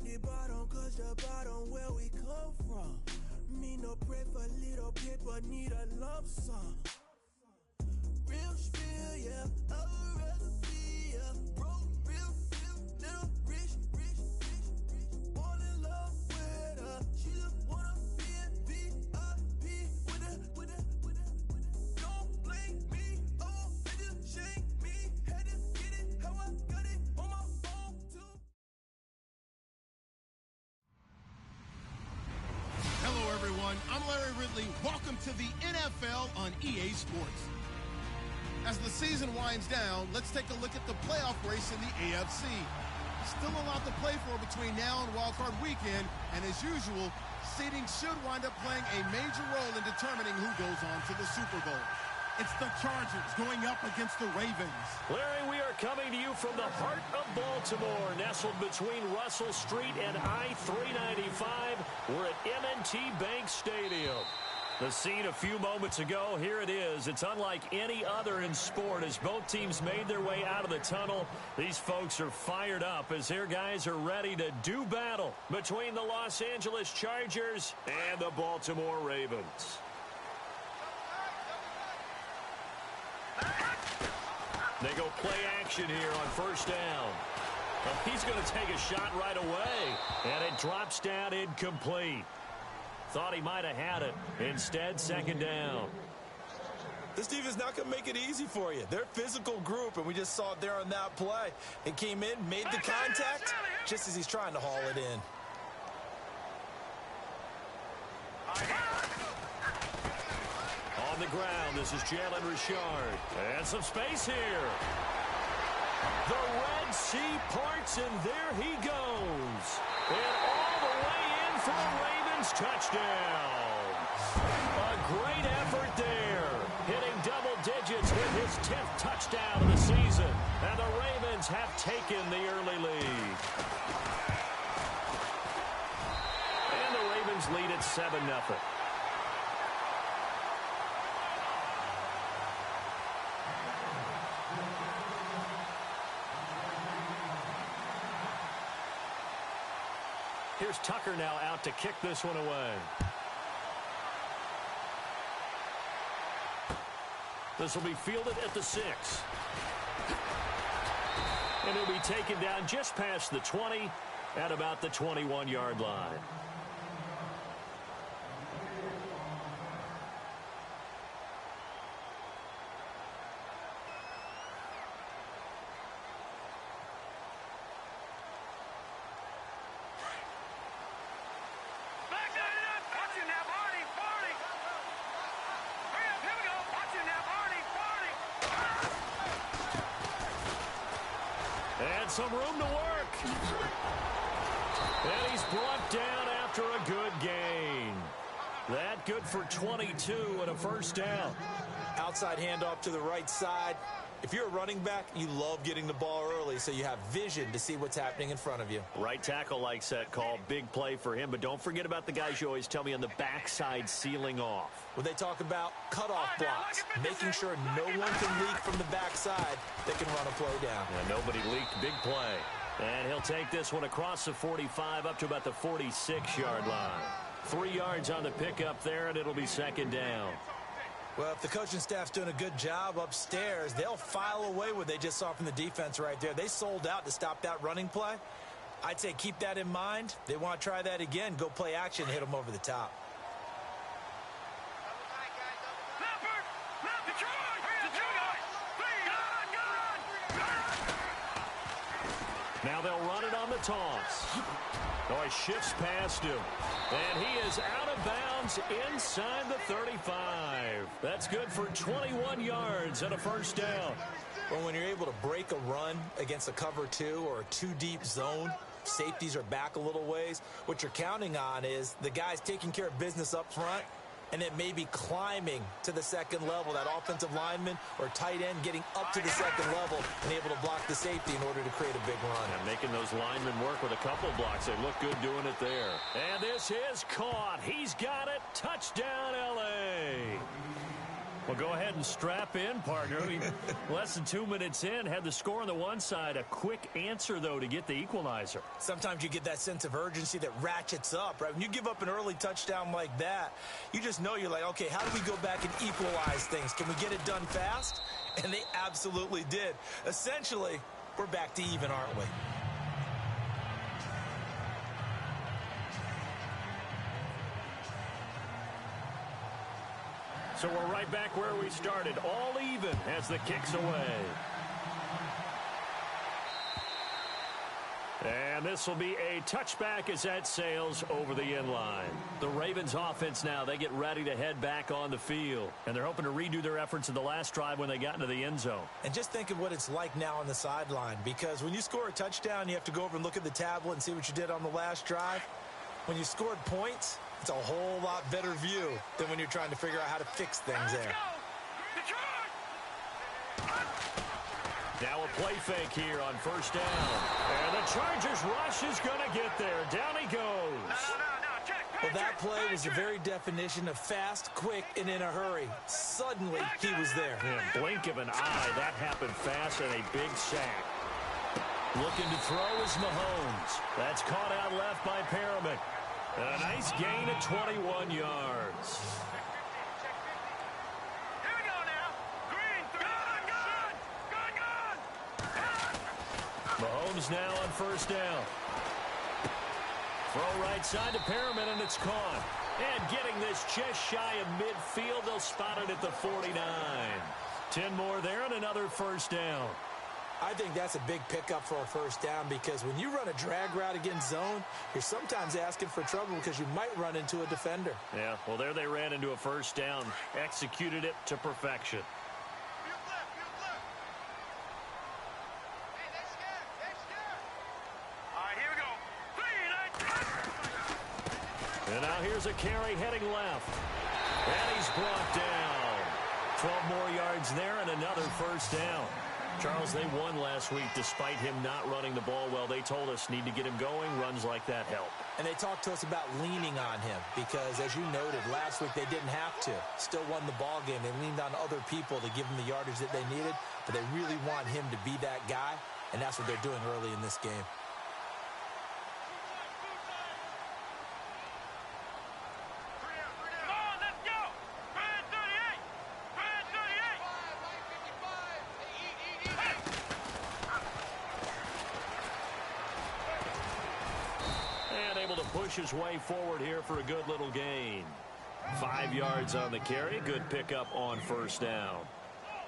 at the bottom, cause the bottom where we come from. Me no pray for little paper, need a lump sum. Real spill, yeah, I would rather be, yeah. Broke, real, little rich. All in love with her, she just wanna be in VIP with it. Don't blame me, oh, they just shame me. Had to get it, how I got it on my phone too. Hello, everyone. I'm Larry Ridley. Welcome to the NFL on EA Sports. As the season winds down, let's take a look at the playoff race in the AFC. Still a lot to play for between now and wildcard weekend, and as usual, seeding should wind up playing a major role in determining who goes on to the Super Bowl. It's the Chargers going up against the Ravens. Larry, we are coming to you from the heart of Baltimore, nestled between Russell Street and I-395. We're at M&T Bank Stadium. The scene a few moments ago, here it is. It's unlike any other in sport as both teams made their way out of the tunnel. These folks are fired up as their guys are ready to do battle between the Los Angeles Chargers and the Baltimore Ravens. They go play action here on first down. He's going to take a shot right away, and it drops down incomplete. Thought he might have had it. Instead, second down. This defense is not going to make it easy for you. They're a physical group, and we just saw it there on that play. It came in, made the contact, just as he's trying to haul it in. On the ground, this is Jalen Richard. And some space here. The Red Sea parts, and there he goes. And all the way in for the Ravens touchdown. A great effort there. Hitting double digits with his 10th touchdown of the season. And the Ravens have taken the early lead. And the Ravens lead at 7-0. Here's Tucker now out to kick this one away. This will be fielded at the 6. And it'll be taken down just past the 20 at about the 21-yard line. And some room to work. And he's brought down after a good gain. That good for 22 and a first down. Outside handoff to the right side. If you're a running back, you love getting the ball early so you have vision to see what's happening in front of you. Right tackle likes that call. Big play for him. But don't forget about the guys you always tell me on the backside sealing off. When they talk about cutoff blocks, making sure no one can leak from the backside, they can run a play down. Yeah, nobody leaked. Big play. And he'll take this one across the 45 up to about the 46-yard line. 3 yards on the pickup there, and it'll be second down. Well, if the coaching staff's doing a good job upstairs, they'll file away what they just saw from the defense right there. They sold out to stop that running play. I'd say keep that in mind. They want to try that again. Go play action and hit them over the top. Now they'll run it on the toss. Oh, he shifts past him. And he is out of bounds inside the 35. That's good for 21 yards and a first down. Well, when you're able to break a run against a cover 2 or a 2-deep zone, safeties are back a little ways. What you're counting on is the guys taking care of business up front and then maybe climbing to the second level, that offensive lineman or tight end getting up to the second level and able to block the safety in order to create a big run. And making those linemen work with a couple blocks. They look good doing it there. And this is caught. He's got it. Touchdown, L.A. Well, go ahead and strap in, partner. I mean, less than 2 minutes in, had the score on the one side. A quick answer, though, to get the equalizer. Sometimes you get that sense of urgency that ratchets up, right? When you give up an early touchdown like that, you just know you're like, okay, how do we go back and equalize things? Can we get it done fast? And they absolutely did. Essentially, we're back to even, aren't we? So we're right back where we started, all even as the kick's away. And this will be a touchback as that sails over the end line. The Ravens offense now, they get ready to head back on the field. And they're hoping to redo their efforts in the last drive when they got into the end zone. And just think of what it's like now on the sideline, because when you score a touchdown, you have to go over and look at the tablet and see what you did on the last drive. When you scored points, it's a whole lot better view than when you're trying to figure out how to fix things there. Now a play fake here on first down. And the Chargers rush is going to get there. Down he goes. Well, that play was the very definition of fast, quick, and in a hurry. Suddenly, he was there. Yeah, blink of an eye. That happened fast and a big sack. Looking to throw is Mahomes. That's caught out left by Perriman. A nice gain of 21 yards. Mahomes now on first down. Throw right side to Perriman, and it's caught. And getting this just shy of midfield, they'll spot it at the 49. 10 more there and another first down. I think that's a big pickup for a first down, because when you run a drag route against zone, you're sometimes asking for trouble because you might run into a defender. Yeah, well, there they ran into a first down. Executed it to perfection. And now here's a carry heading left. And he's brought down. 12 more yards there and another first down. Charles, they won last week despite him not running the ball well. They told us need to get him going. Runs like that help. And they talked to us about leaning on him because, as you noted, last week they didn't have to. Still won the ball game. They leaned on other people to give them the yardage that they needed, but they really want him to be that guy, and that's what they're doing early in this game. Push his way forward here for a good little gain. 5 yards on the carry. Good pickup on first down.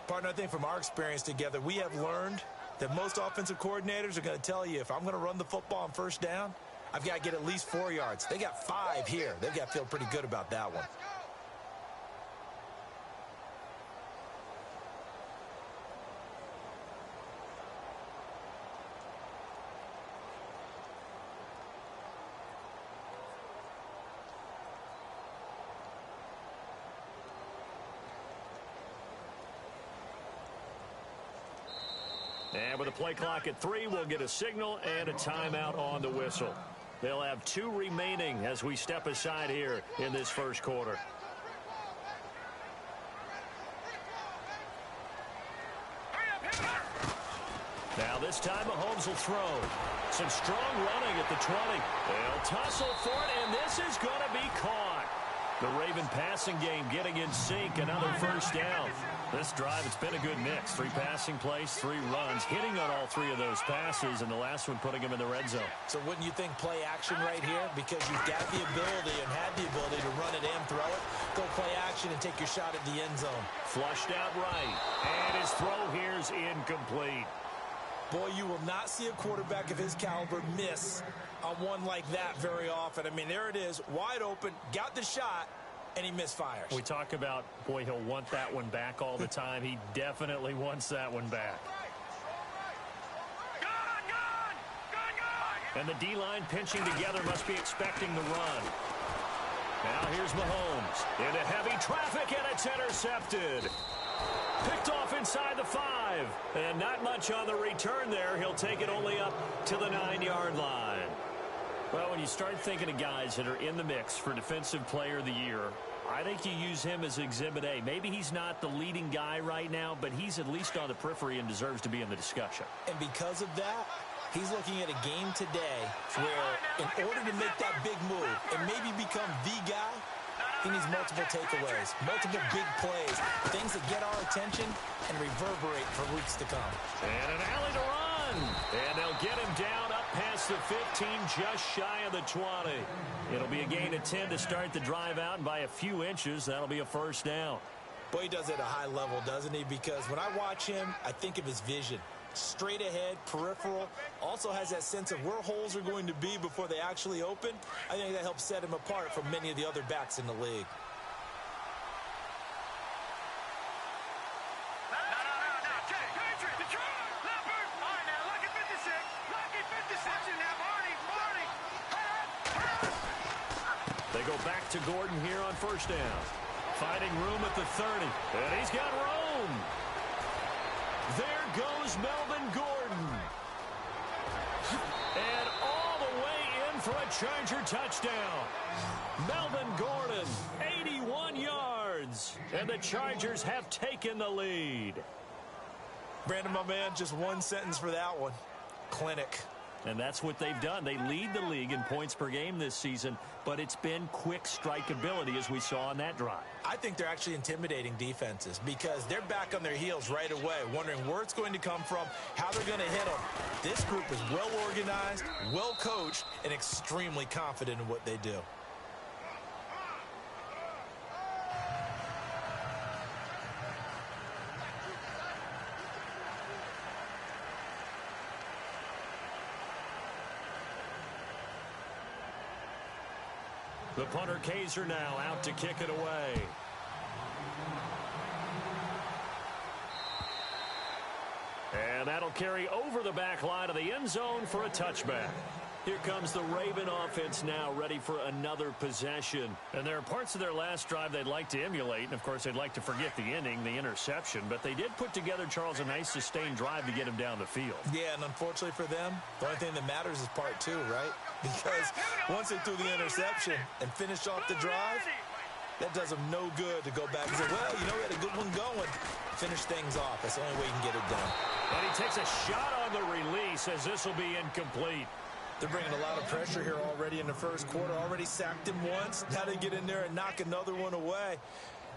Partner, I think from our experience together, we have learned that most offensive coordinators are going to tell you, if I'm going to run the football on first down, I've got to get at least 4 yards. They got 5 here. They've got to feel pretty good about that one. And with the play clock at 3, we'll get a signal and a timeout on the whistle. They'll have 2 remaining as we step aside here in this first quarter. Now this time Mahomes will throw. Some strong running at the 20. They'll tussle for it, and this is going to be caught. The Raven passing game getting in sync. Another first down. This drive, it's been a good mix. 3 passing plays, 3 runs, hitting on all 3 of those passes, and the last one putting him in the red zone. So wouldn't you think play action right here? Because you've got the ability and had the ability to run it and throw it. Go play action and take your shot at the end zone. Flushed out right. And his throw here is incomplete. Boy, you will not see a quarterback of his caliber miss on one like that very often. I mean, there it is, wide open, got the shot, and he misfires. We talk about, boy, he'll want that one back all the time. He definitely wants that one back. And the D-line pinching together must be expecting the run. Now here's Mahomes into heavy traffic, and it's intercepted. Picked off inside the 5. And not much on the return there. He'll take it only up to the 9-yard line. Well, when you start thinking of guys that are in the mix for Defensive Player of the Year, I think you use him as Exhibit A. Maybe he's not the leading guy right now, but he's at least on the periphery and deserves to be in the discussion. And because of that, he's looking at a game today where in order to make that big move and maybe become the guy, he needs multiple takeaways, multiple big plays, things that get our attention and reverberate for weeks to come. And an alley to run. And they'll get him down up past the 15, just shy of the 20. It'll be a gain of 10 to start the drive out, and by a few inches, that'll be a first down. Boy, he does it at a high level, doesn't he? Because when I watch him, I think of his vision. Straight ahead, peripheral, also has that sense of where holes are going to be before they actually open. I think that helps set him apart from many of the other backs in the league. They go back to Gordon here on first down. Finding room at the 30. And he's got room. There goes Melvin Gordon. And all the way in for a Charger touchdown. Melvin Gordon, 81 yards. And the Chargers have taken the lead. Brandon, my man, just one sentence for that one. Clinic. And that's what they've done. They lead the league in points per game this season, but it's been quick strikeability as we saw on that drive. I think they're actually intimidating defenses because they're back on their heels right away, wondering where it's going to come from, how they're going to hit them. This group is well organized, well coached, and extremely confident in what they do. The punter Kaiser now out to kick it away. And that'll carry over the back line of the end zone for a touchback. Here comes the Raven offense now, ready for another possession. And there are parts of their last drive they'd like to emulate. And, of course, they'd like to forget the ending, the interception. But they did put together, Charles, a nice sustained drive to get him down the field. Yeah, and unfortunately for them, the only thing that matters is part two, right? Because once they threw the interception and finished off the drive, that does them no good to go back and say, well, you know, we had a good one going. Finish things off. That's the only way you can get it done. And he takes a shot on the release as this will be incomplete. They're bringing a lot of pressure here already in the first quarter. Already sacked him once. Now they get in there and knock another one away.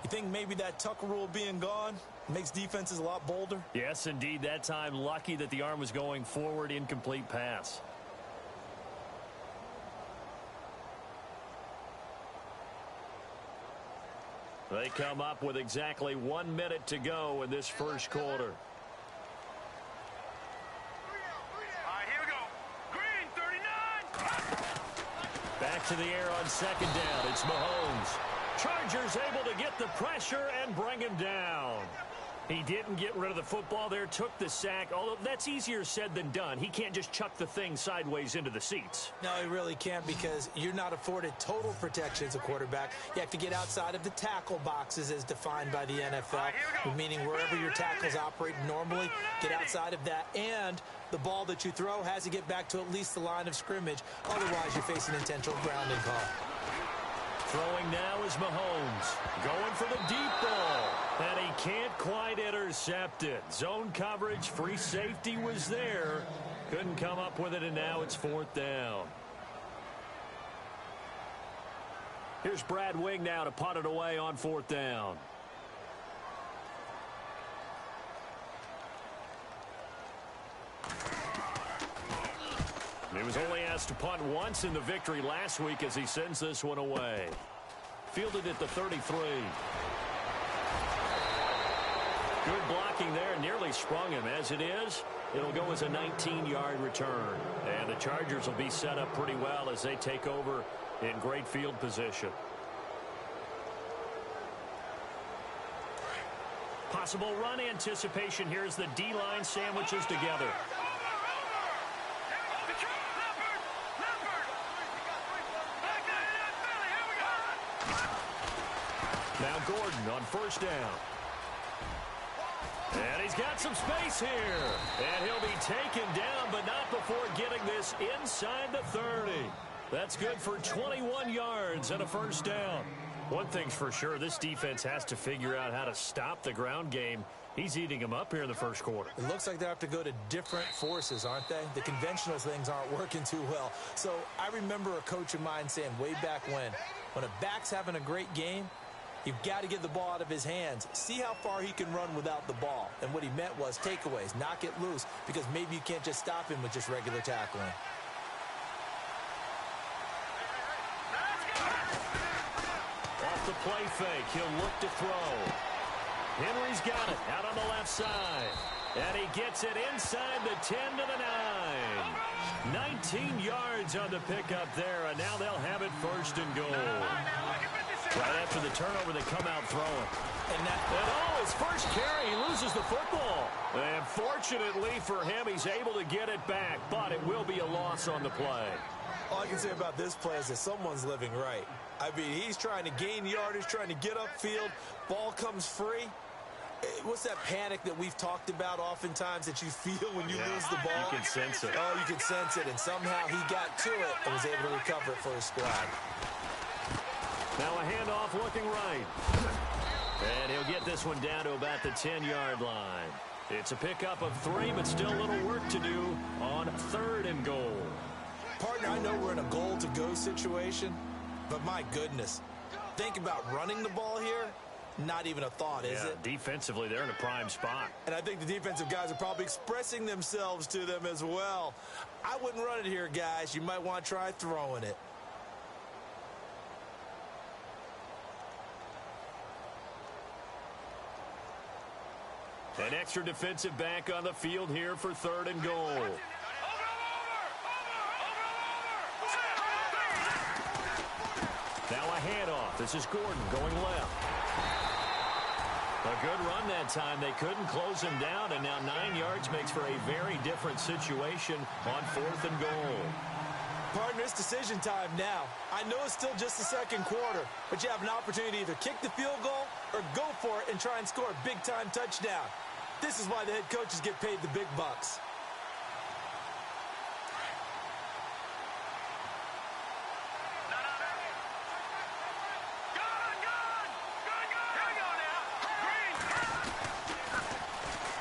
You think maybe that Tucker rule being gone makes defenses a lot bolder? Yes, indeed. That time, lucky that the arm was going forward. Incomplete pass. They come up with exactly 1 minute to go in this first quarter. Back to the air on second down. It's Mahomes. Chargers able to get the pressure and bring him down. He didn't get rid of the football there, took the sack, although that's easier said than done. He can't just chuck the thing sideways into the seats. No, he really can't because you're not afforded total protection as a quarterback. You have to get outside of the tackle boxes as defined by the NFL, meaning wherever your tackles operate normally, get outside of that. And the ball that you throw has to get back to at least the line of scrimmage. Otherwise, you're facing intentional grounding call. Throwing now is Mahomes. Going for the deep ball. And he can't quite intercept it. Zone coverage, free safety was there. Couldn't come up with it, and now it's fourth down. Here's Brad Wing now to punt it away on fourth down. He was only asked to punt once in the victory last week as he sends this one away. Fielded at the 33. Good blocking there, nearly sprung him. As it is, it'll go as a 19-yard return. And the Chargers will be set up pretty well as they take over in great field position. Possible run anticipation here as the D-line sandwiches together. Now Gordon on first down. And he's got some space here. And he'll be taken down, but not before getting this inside the 30. That's good for 21 yards and a first down. One thing's for sure, this defense has to figure out how to stop the ground game. He's eating them up here in the first quarter. It looks like they have to go to different forces, aren't they? The conventional things aren't working too well. So I remember a coach of mine saying way back when a back's having a great game, you've got to get the ball out of his hands. See how far he can run without the ball. And what he meant was takeaways, knock it loose, because maybe you can't just stop him with just regular tackling. Off the play fake, he'll look to throw. Henry's got it out on the left side. And he gets it inside the 10 to the 9. 19 yards on the pickup there, and now they'll have it first and goal. Right after the turnover, they come out throwing. And his first carry, he loses the football. And fortunately for him, he's able to get it back, but it will be a loss on the play. All I can say about this play is that someone's living right. I mean, he's trying to gain yardage, trying to get upfield. Ball comes free. What's that panic that we've talked about oftentimes that you feel when you lose the ball? You can sense it. Oh, you can sense it. And somehow he got to it and was able to recover it for his squad. Now a handoff looking right. And he'll get this one down to about the 10-yard line. It's a pickup of 3, but still a little work to do on 3rd and goal. Partner, I know we're in a goal-to-go situation, but my goodness, think about running the ball here. Not even a thought, is it? Defensively, they're in a prime spot. And I think the defensive guys are probably expressing themselves to them as well. I wouldn't run it here, guys. You might want to try throwing it. An extra defensive back on the field here for 3rd and goal. Now a handoff. This is Gordon going left. A good run that time. They couldn't close him down, and now 9 yards makes for a very different situation on 4th and goal. Partner, it's decision time now. I know it's still just the second quarter, but you have an opportunity to either kick the field goal or go for it and try and score a big-time touchdown. This is why the head coaches get paid the big bucks.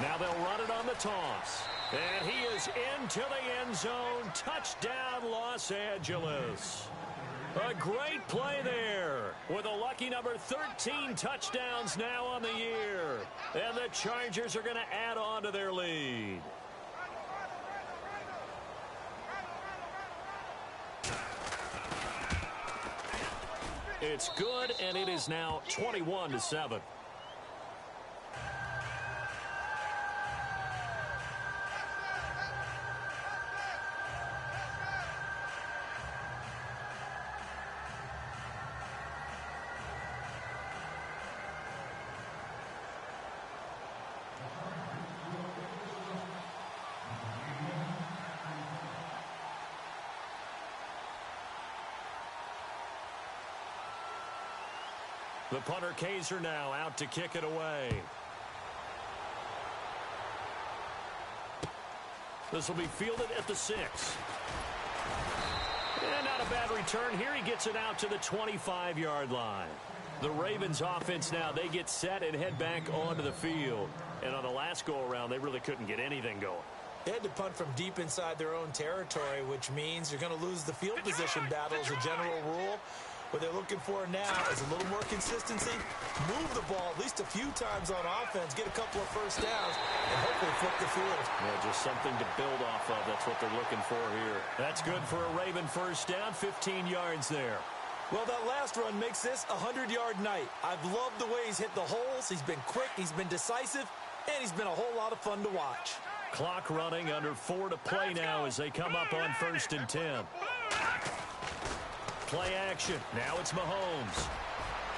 Now they'll run it on the toss. And he is into the end zone. Touchdown, Los Angeles. A great play there with a lucky number 13 touchdowns now on the year. And the Chargers are going to add on to their lead. It's good, and it is now 21-7. The punter Kaiser now out to kick it away. This will be fielded at the 6. And not a bad return here. He gets it out to the 25-yard line. The Ravens offense now, they get set and head back onto the field. And on the last go-around, they really couldn't get anything going. They had to punt from deep inside their own territory, which means you're going to lose the field position battle as a general rule. What they're looking for now is a little more consistency, move the ball at least a few times on offense, get a couple of first downs, and hopefully flip the field. Yeah, just something to build off of. That's what they're looking for here. That's good for a Raven first down, 15 yards there. Well, that last run makes this a 100-yard night. I've loved the way he's hit the holes. He's been quick, he's been decisive, and he's been a whole lot of fun to watch. Clock running, under 4 to play now as they come up on 1st and 10. Play action. Now it's Mahomes.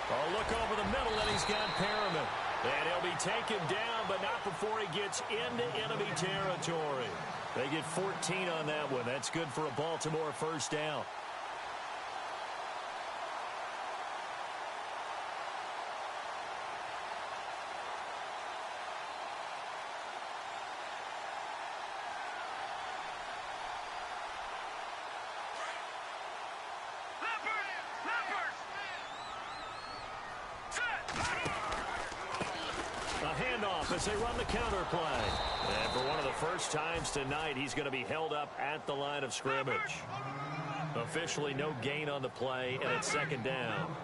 A look over the middle, and he's got Perriman. And he'll be taken down, but not before he gets into enemy territory. They get 14 on that one. That's good for a Baltimore first down. off as they run the counter play. And for one of the first times tonight, he's going to be held up at the line of scrimmage. Officially no gain on the play, and it's second down.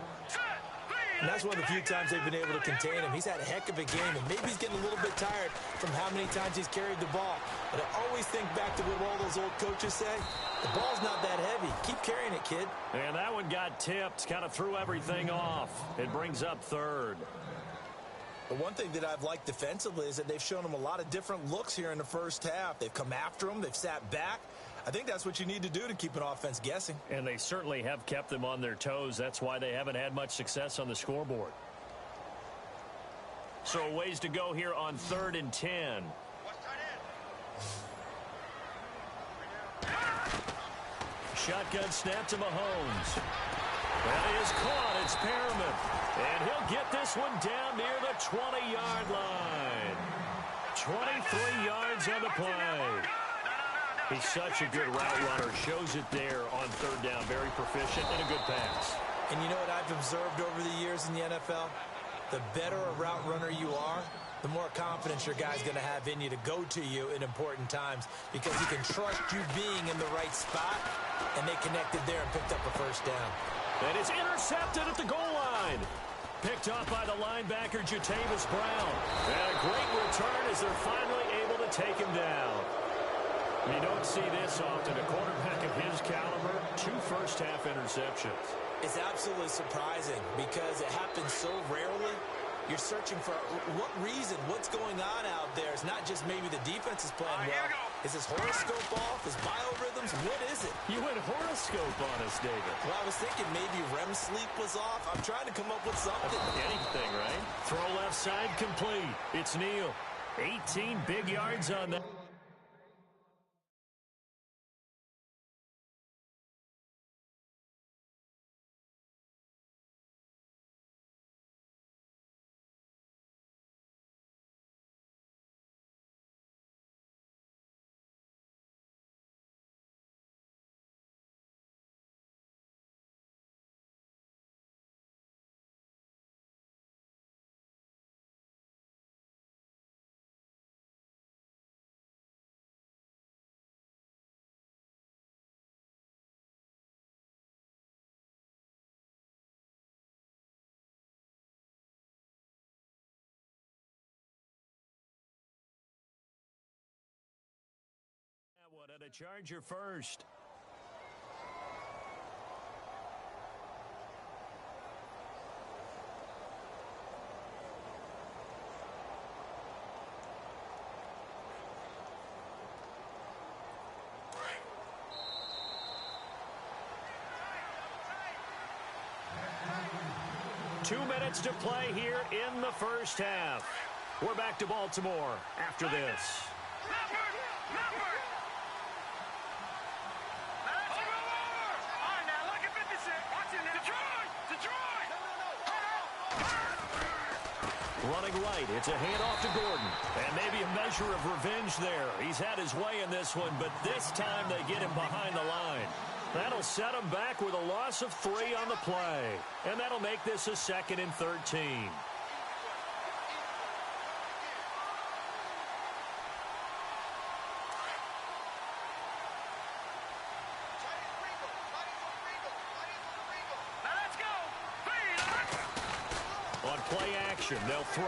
And that's one of the few times they've been able to contain him. He's had a heck of a game, and maybe he's getting a little bit tired from how many times he's carried the ball. But I always think back to what all those old coaches say. The ball's not that heavy. Keep carrying it, kid. And that one got tipped, kind of threw everything off. It brings up third. The one thing that I've liked defensively is that they've shown him a lot of different looks here in the first half. They've come after him. They've sat back. I think that's what you need to do to keep an offense guessing. And they certainly have kept them on their toes. That's why they haven't had much success on the scoreboard. So a ways to go here on 3rd and 10. Shotgun snap to Mahomes. That is caught. It's Perriman. And he'll get this one down near the 20-yard line. 23 yards on the play. He's such a good route runner. Shows it there on 3rd down. Very proficient and a good pass. And you know what I've observed over the years in the NFL? The better a route runner you are, the more confidence your guy's going to have in you to go to you in important times because he can trust you being in the right spot, and they connected there and picked up a first down. And it's intercepted at the goal line. Picked off by the linebacker, Jatavis Brown. And a great return as they're finally able to take him down. You don't see this often. A quarterback of his caliber, 2 first-half interceptions. It's absolutely surprising because it happens so rarely. You're searching for what reason, what's going on out there. It's not just maybe the defense is playing well. Is his horoscope off? Is biorhythms? What is it? You went horoscope on us, David. Well, I was thinking maybe REM sleep was off. I'm trying to come up with something. Anything, right? Throw left side complete. It's Neal. 18 big yards on that. And a Charger first. Two minutes to play here in the first half. We're back to Baltimore after this. Running right, it's a handoff to Gordon. And maybe a measure of revenge there. He's had his way in this one, but this time they get him behind the line. That'll set him back with a loss of 3 on the play. And that'll make this a 2nd and 13. Play action, they'll throw.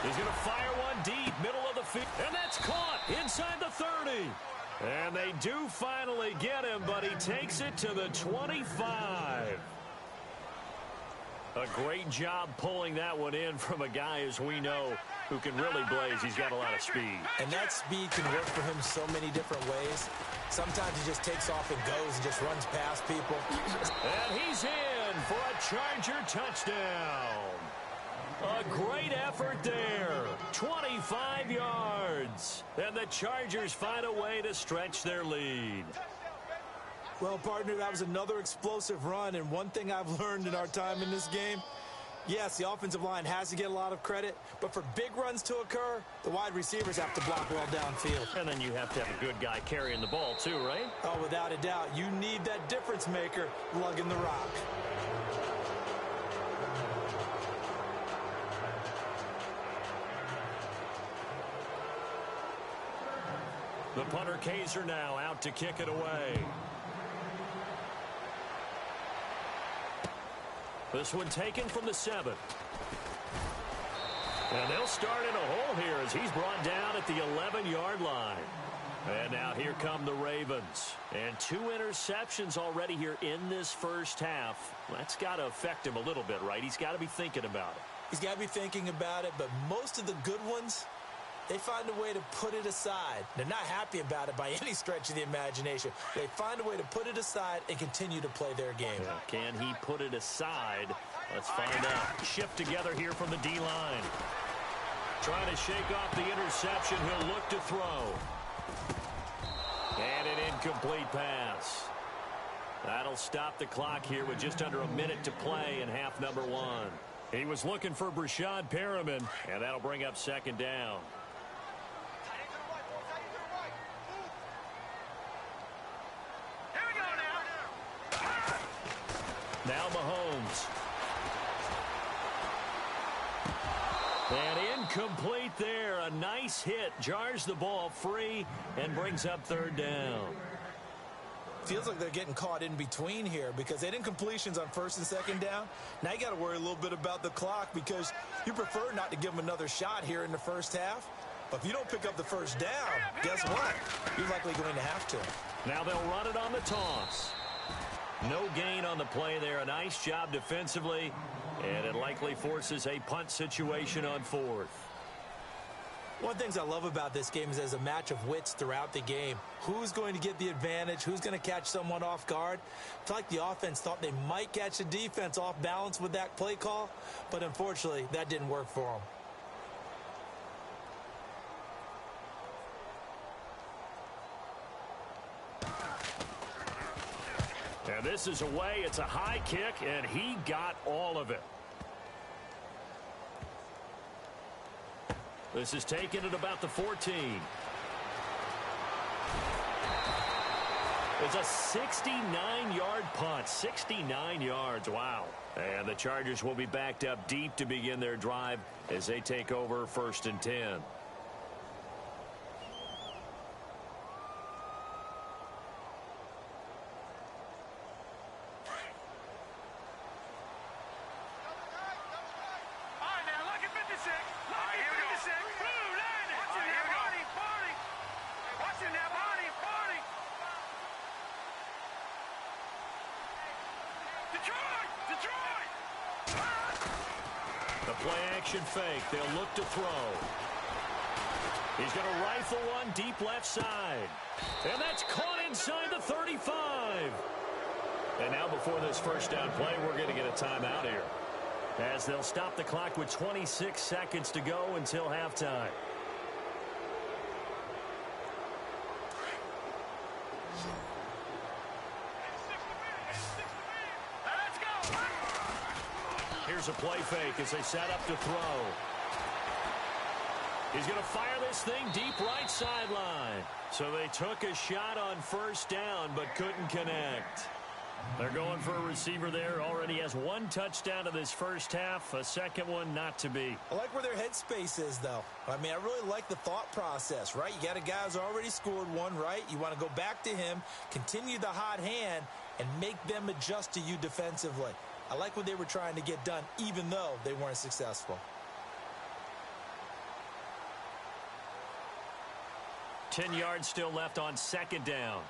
He's going to fire one deep, middle of the field, and that's caught inside the 30. And they do finally get him, but he takes it to the 25. A great job pulling that one in from a guy, as we know, who can really blaze. He's got a lot of speed. And that speed can work for him so many different ways. Sometimes he just takes off and goes and just runs past people. And he's in for a Charger touchdown. A great effort there. 25 yards. And the Chargers find a way to stretch their lead. Well, partner, that was another explosive run. And one thing I've learned in our time in this game, yes, the offensive line has to get a lot of credit, but for big runs to occur, the wide receivers have to block well downfield. And then you have to have a good guy carrying the ball too, right? Oh, without a doubt. You need that difference maker lugging the rock. The punter Kaiser now out to kick it away. This one taken from the 7. And they'll start in a hole here as he's brought down at the 11-yard line. And now here come the Ravens. And 2 interceptions already here in this first half. That's got to affect him a little bit, right? He's got to be thinking about it. He's got to be thinking about it, but most of the good ones, they find a way to put it aside. They're not happy about it by any stretch of the imagination. They find a way to put it aside and continue to play their game. Yeah, can he put it aside? Let's find out. Shift together here from the D-line. Trying to shake off the interception. He'll look to throw. And an incomplete pass. That'll stop the clock here with just under a minute to play in half number 1. He was looking for Brashad Perriman, and that'll bring up second down. Now Mahomes. And incomplete there. A nice hit. Jars the ball free and brings up third down. Feels like they're getting caught in between here because they did incompletions on first and second down. Now you got to worry a little bit about the clock because you prefer not to give them another shot here in the first half. But if you don't pick up the first down, guess what? You're likely going to have to. Now they'll run it on the toss. No gain on the play there. A nice job defensively. And it likely forces a punt situation on 4th. One of the things I love about this game is there's a match of wits throughout the game. Who's going to get the advantage? Who's going to catch someone off guard? I feel like the offense thought they might catch the defense off balance with that play call, but unfortunately, that didn't work for them. And this is away. It's a high kick, and he got all of it. This is taken at about the 14. It's a 69-yard punt. 69 yards. Wow. And the Chargers will be backed up deep to begin their drive as they take over 1st and 10. Play-action fake. They'll look to throw. He's going to rifle one deep left side. And that's caught inside the 35. And now before this first down play, we're going to get a timeout here, as they'll stop the clock with 26 seconds to go until halftime. Here's a play fake as they set up to throw. He's going to fire this thing deep right sideline. So they took a shot on first down but couldn't connect. They're going for a receiver there. Already has 1 touchdown in this first half. A second one not to be. I like where their headspace is, though. I mean, I really like the thought process, right? You got a guy who's already scored one, right? You want to go back to him, continue the hot hand, and make them adjust to you defensively. I like what they were trying to get done, even though they weren't successful. 10 yards still left on second down.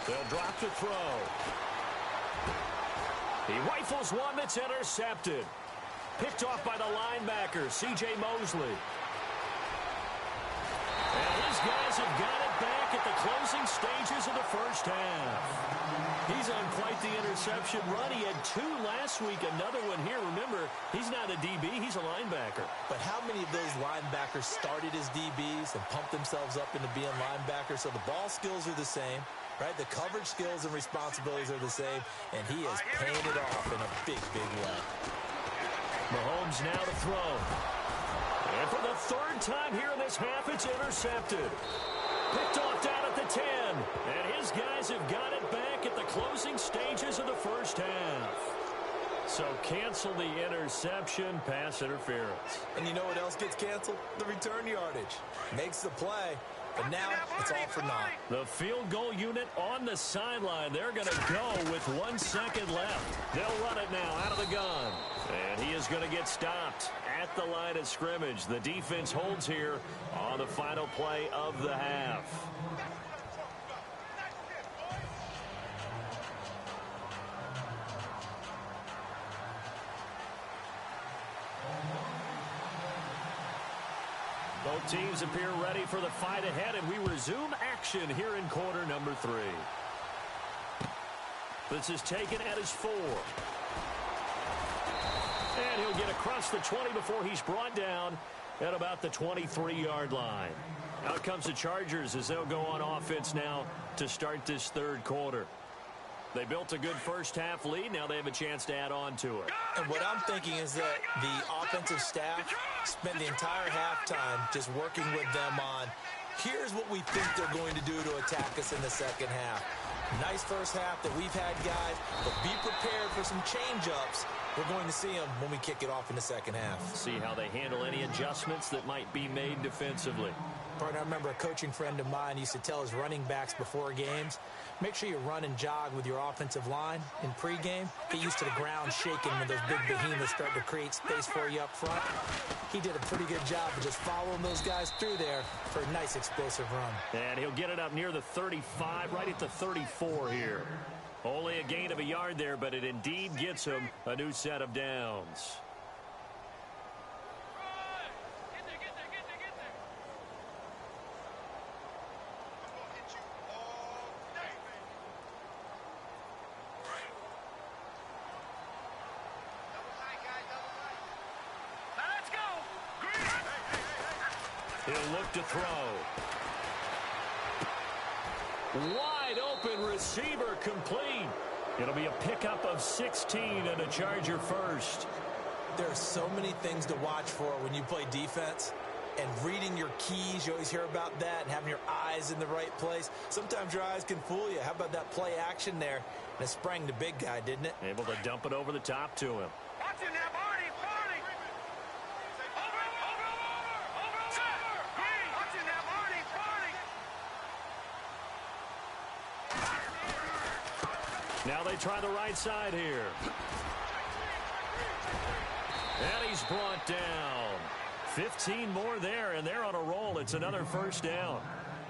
They'll drop the throw. He rifles one that's intercepted. Picked off by the linebacker, C.J. Mosley. And his guys have got it back at the closing stages of the first half. He's on quite the interception run. He had 2 last week, another one here. Remember, he's not a DB, he's a linebacker. But how many of those linebackers started as DBs and pumped themselves up into being linebackers? So the ball skills are the same, right? The coverage skills and responsibilities are the same, and he has paid it off in a big, big way. Mahomes now to throw. And for the 3rd time here in this half, it's intercepted. Picked off down at the 10. And his guys have got it back at the closing stages of the first half. So cancel the interception, pass interference. And you know what else gets canceled? The return yardage. Makes the play, but now it's all for naught. The field goal unit on the sideline. They're going to go with 1 second left. They'll run it now out of the gun. And he is going to get stopped at the line of scrimmage. The defense holds here on the final play of the half. Both teams appear ready for the fight ahead, and we resume action here in quarter number 3. This is taken at his 4. And he'll get across the 20 before he's brought down at about the 23-yard line. Out comes the Chargers as they'll go on offense now to start this third quarter. They built a good first-half lead. Now they have a chance to add on to it. And what I'm thinking is that the offensive staff spent the entire halftime just working with them on, here's what we think they're going to do to attack us in the second half. Nice first half that we've had, guys, but be prepared for some change-ups. We're going to see them when we kick it off in the second half. See how they handle any adjustments that might be made defensively. Partner, I remember a coaching friend of mine used to tell his running backs before games, make sure you run and jog with your offensive line in pregame. Get used to the ground shaking when those big behemoths start to create space for you up front. He did a pretty good job of just following those guys through there for a nice explosive run. And he'll get it up near the 35, right at the 34 here. Only a gain of a yard there, but it indeed gets him a new set of downs. He'll look to throw. Wide open receiver complete. It'll be a pickup of 16 and a Charger first. There are so many things to watch for when you play defense. And reading your keys, you always hear about that, and having your eyes in the right place. Sometimes your eyes can fool you. How about that play action there? And it sprang the big guy, didn't it? Able to dump it over the top to him. Watch him now, Barney! Now they try the right side here. And he's brought down. 15 more there, and they're on a roll. It's another first down.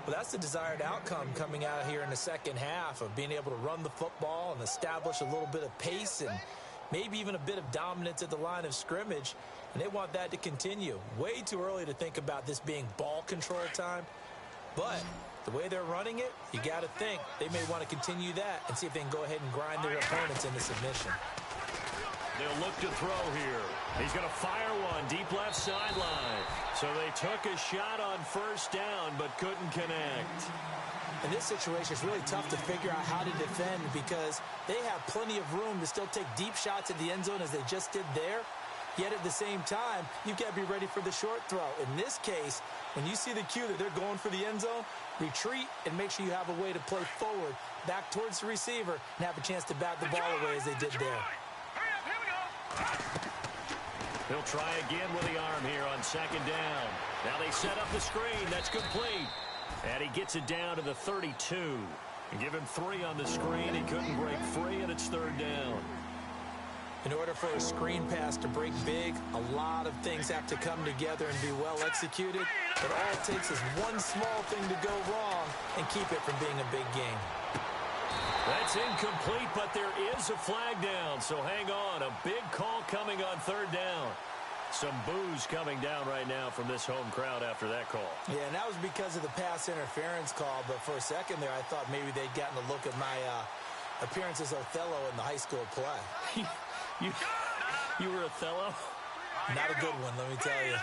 Well, that's the desired outcome coming out here in the second half of being able to run the football and establish a little bit of pace and maybe even a bit of dominance at the line of scrimmage. And they want that to continue. Way too early to think about this being ball control time. But the way they're running it, you got to think they may want to continue that and see if they can go ahead and grind their opponents into submission. They'll look to throw here. He's going to fire one deep left sideline. So they took a shot on first down but couldn't connect. In this situation, it's really tough to figure out how to defend because they have plenty of room to still take deep shots at the end zone as they just did there. Yet at the same time, you've got to be ready for the short throw. In this case, when you see the cue that they're going for the end zone, retreat and make sure you have a way to play forward, back towards the receiver, and have a chance to bat the ball away as they did there. He'll try again with the arm here on second down. Now they set up the screen. That's complete. And he gets it down to the 32. And give him 3 on the screen. He couldn't break free, and it's third down. In order for a screen pass to break big, a lot of things have to come together and be well executed. But all it takes is one small thing to go wrong and keep it from being a big game. That's incomplete, but there is a flag down. So hang on. A big call coming on third down. Some boos coming down right now from this home crowd after that call. Yeah, and that was because of the pass interference call. But for a second there, I thought maybe they'd gotten a look at my appearance as Othello in the high school play. You were Othello? Not a good one, let me tell you.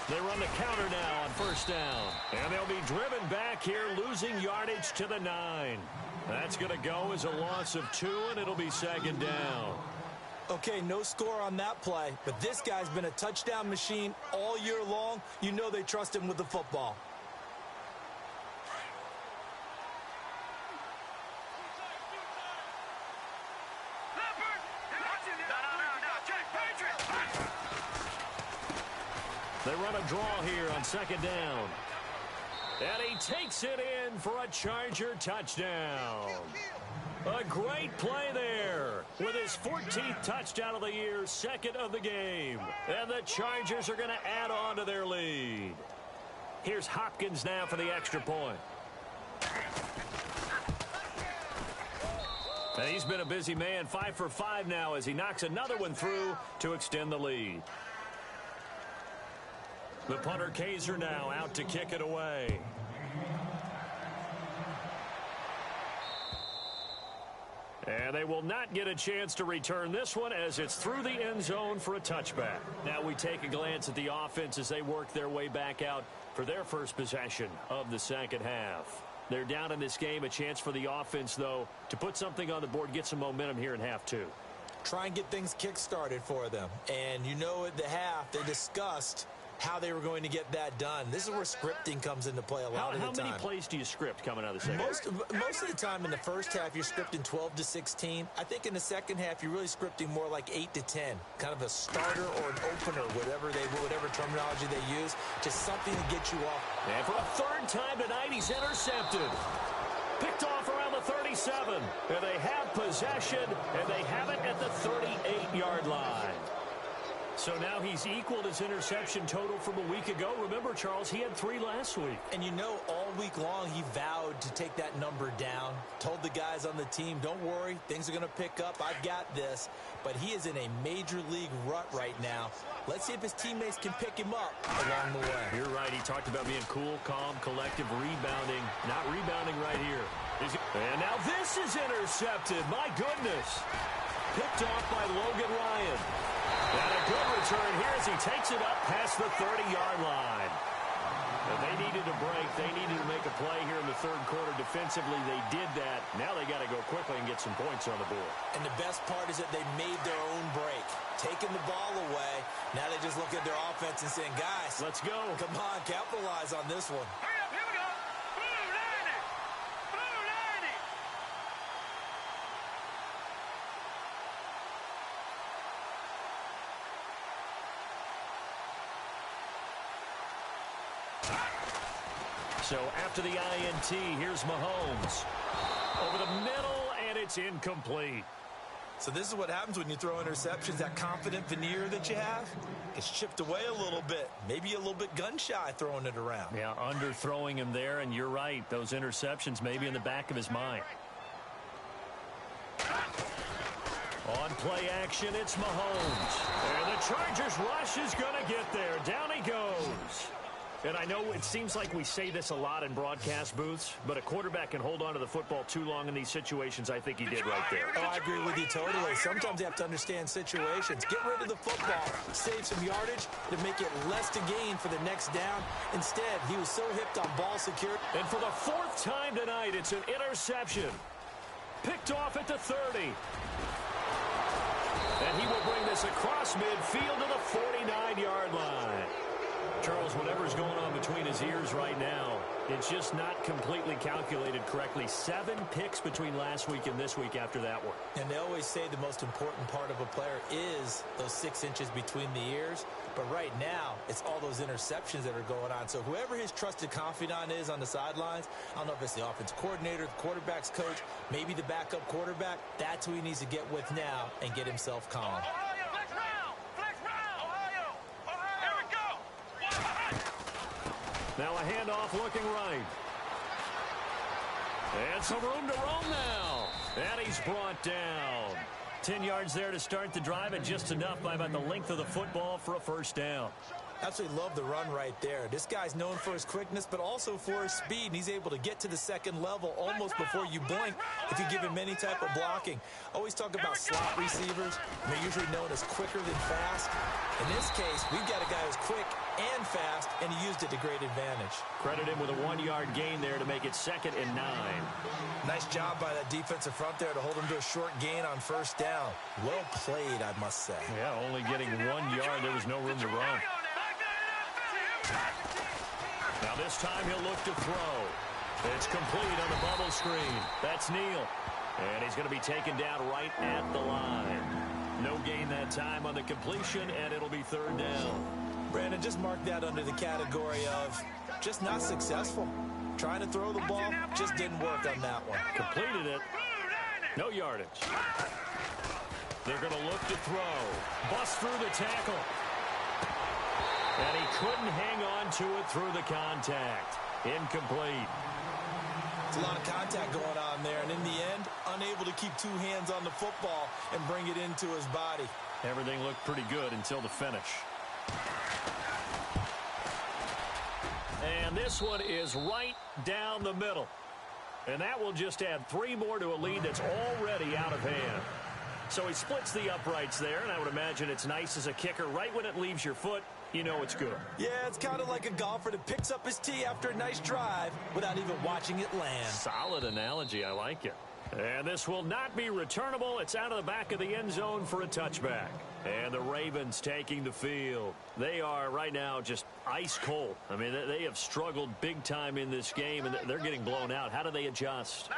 They run the counter now on first down. And they'll be driven back here, losing yardage to the 9. That's going to go as a loss of 2, and it'll be second down. Okay, no score on that play, but this guy's been a touchdown machine all year long. You know they trust him with the football. They run a draw here on second down. And he takes it in for a Charger touchdown. A great play there with his 14th touchdown of the year, second of the game. And the Chargers are going to add on to their lead. Here's Hopkins now for the extra point. And he's been a busy man, 5 for 5 now as he knocks another one through to extend the lead. The punter Kaiser now out to kick it away. And they will not get a chance to return this one as it's through the end zone for a touchback. Now we take a glance at the offense as they work their way back out for their first possession of the second half. They're down in this game. A chance for the offense, though, to put something on the board, get some momentum here in half two. Try and get things kick-started for them. And you know at the half, they discussed how they were going to get that done. This is where scripting comes into play a lot of the time. How many plays do you script coming out of the second half? Most of the time in the first half, you're scripting 12 to 16. I think in the second half, you're really scripting more like 8 to 10. Kind of a starter or an opener, whatever terminology they use. Just something to get you off. And for a third time tonight, he's intercepted. Picked off around the 37. And they have possession, and they have it at the 38-yard line. So now he's equaled his interception total from a week ago. Remember, Charles, he had 3 last week. And you know, all week long, he vowed to take that number down. Told the guys on the team, don't worry, things are going to pick up. I've got this. But he is in a major league rut right now. Let's see if his teammates can pick him up along the way. You're right. He talked about being cool, calm, collective, rebounding. Not rebounding right here. And now this is intercepted. My goodness. Picked off by Logan Ryan. And a good return here as he takes it up past the 30-yard line. And they needed a break. They needed to make a play here in the third quarter. Defensively, they did that. Now they got to go quickly and get some points on the board. And the best part is that they made their own break. Taking the ball away. Now they just look at their offense and saying, guys, let's go. Come on, capitalize on this one. Here we go. Blue 90. Blue 90. So after the INT, here's Mahomes. Over the middle, and it's incomplete. So this is what happens when you throw interceptions. That confident veneer that you have gets chipped away a little bit. Maybe a little bit gun-shy throwing it around. Yeah, underthrowing him there, and you're right. Those interceptions may be in the back of his mind. On play action, it's Mahomes. And the Chargers rush is going to get there. Down he goes. And I know it seems like we say this a lot in broadcast booths, but a quarterback can hold on to the football too long in these situations. I think he did right there. Oh, I agree with you totally. Sometimes you have to understand situations. Get rid of the football. Save some yardage to make it less to gain for the next down. Instead, he was so hipped on ball security. And for the 4th time tonight, it's an interception. Picked off at the 30. And he will bring this across midfield to the 49-yard line. Charles, whatever's going on between his ears right now, it's just not completely calculated correctly. 7 picks between last week and this week after that one. And they always say the most important part of a player is those 6 inches between the ears. But right now, it's all those interceptions that are going on. So whoever his trusted confidant is on the sidelines, I don't know if it's the offense coordinator, the quarterback's coach, maybe the backup quarterback, that's who he needs to get with now and get himself calm. Now a handoff looking right. And some room to roam now. And he's brought down. 10 yards there to start the drive, and just enough by about the length of the football for a first down. Absolutely love the run right there. This guy's known for his quickness, but also for his speed. And he's able to get to the second level almost before you blink if you give him any type of blocking. Always talk about slot receivers. They're usually known as quicker than fast. In this case, we've got a guy who's quick and fast, and he used it to great advantage. Credit him with a 1-yard gain there to make it 2nd and 9. Nice job by that defensive front there to hold him to a short gain on first down. Well played, I must say. Yeah, only getting 1 yard. There was no room to run. Now this time he'll look to throw. It's complete on the bubble screen. That's Neal. And he's going to be taken down right at the line. No gain that time on the completion, and it'll be 3rd down. Brandon, just mark that under the category of just not successful. Trying to throw the ball, just didn't work on that one. Completed it. No yardage. They're going to look to throw. Bust through the tackle. And he couldn't hang on to it through the contact. Incomplete. It's a lot of contact going on there, and in the end, unable to keep two hands on the football and bring it into his body. Everything looked pretty good until the finish. And this one is right down the middle. And that will just add 3 more to a lead that's already out of hand. So he splits the uprights there, and I would imagine it's nice as a kicker. Right when it leaves your foot, you know it's good. Yeah, it's kind of like a golfer that picks up his tee after a nice drive without even watching it land. Solid analogy. I like it. And this will not be returnable. It's out of the back of the end zone for a touchback. And the Ravens taking the field. They are right now just ice cold. I mean, they have struggled big time in this game, and they're getting blown out. How do they adjust?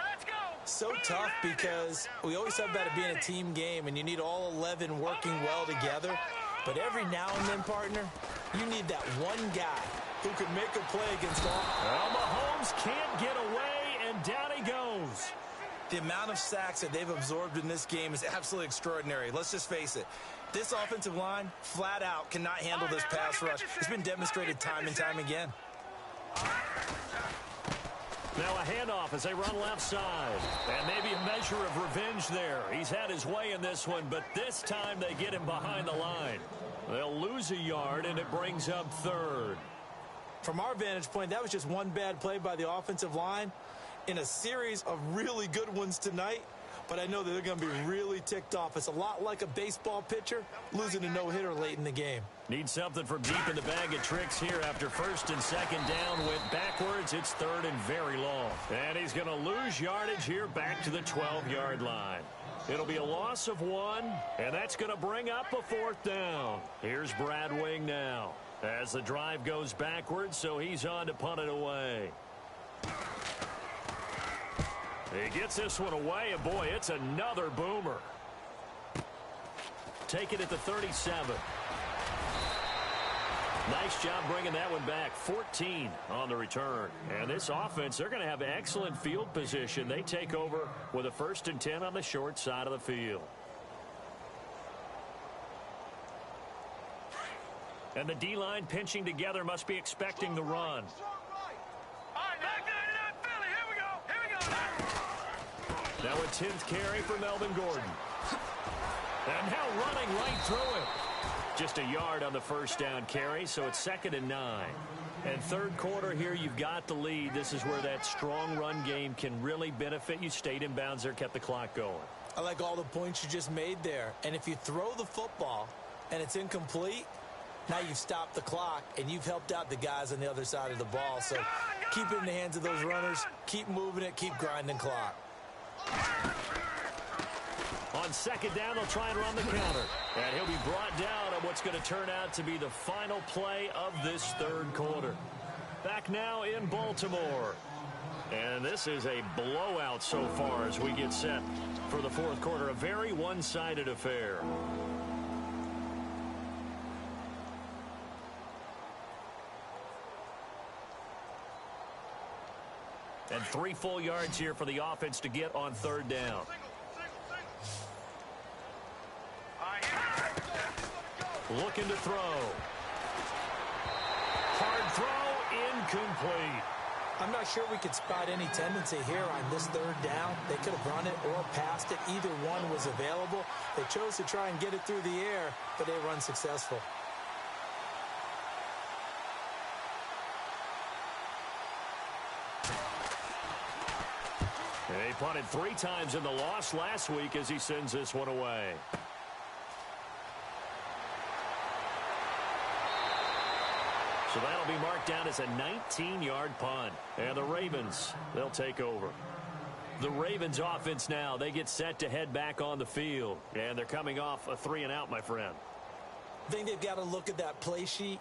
So tough because we always have about it being a team game, and you need all 11 working well together. But every now and then, partner, you need that one guy who can make a play against all. Well, Mahomes can't get away, and down he goes. The amount of sacks that they've absorbed in this game is absolutely extraordinary. Let's just face it. This offensive line, flat out, cannot handle this pass rush. It's been demonstrated time and time again. Now a handoff as they run left side. And maybe a measure of revenge there. He's had his way in this one, but this time they get him behind the line. They'll lose a yard, and it brings up 3rd. From our vantage point, that was just one bad play by the offensive line in a series of really good ones tonight. But I know that they're going to be really ticked off. It's a lot like a baseball pitcher losing a no-hitter late in the game. Need something from deep in the bag of tricks here after 1st and 2nd down. Went backwards. It's 3rd and very long. And he's going to lose yardage here back to the 12-yard line. It'll be a loss of 1, and that's going to bring up a 4th down. Here's Brad Wing now as the drive goes backwards, so he's on to punt it away. He gets this one away, and boy, it's another boomer. Take it at the 37. Nice job bringing that one back. 14 on the return. And this offense, they're going to have excellent field position. They take over with a 1st and 10 on the short side of the field. And the D-line pinching together must be expecting the run. Now a 10th carry for Melvin Gordon. And now running right through it. Just a yard on the 1st down carry, so it's 2nd and 9. And 3rd quarter here, you've got the lead. This is where that strong run game can really benefit you. Stayed in bounds there, kept the clock going. I like all the points you just made there. And if you throw the football and it's incomplete, now you've stopped the clock and you've helped out the guys on the other side of the ball. So keep it in the hands of those runners. Keep moving it. Keep grinding clock. On 2nd down, they'll try and run the counter. And he'll be brought down on what's going to turn out to be the final play of this 3rd quarter. Back now in Baltimore. And this is a blowout so far as we get set for the 4th quarter. A very one-sided affair. And 3 full yards here for the offense to get on 3rd down. Looking to throw. Hard throw, incomplete. I'm not sure we could spot any tendency here on this 3rd down. They could have run it or passed it. Either one was available. They chose to try and get it through the air, but they were unsuccessful. He punted 3 times in the loss last week as he sends this one away. So that'll be marked down as a 19-yard punt. And the Ravens, they'll take over. The Ravens offense now, they get set to head back on the field. And they're coming off a 3-and-out, my friend. I think they've got to look at that play sheet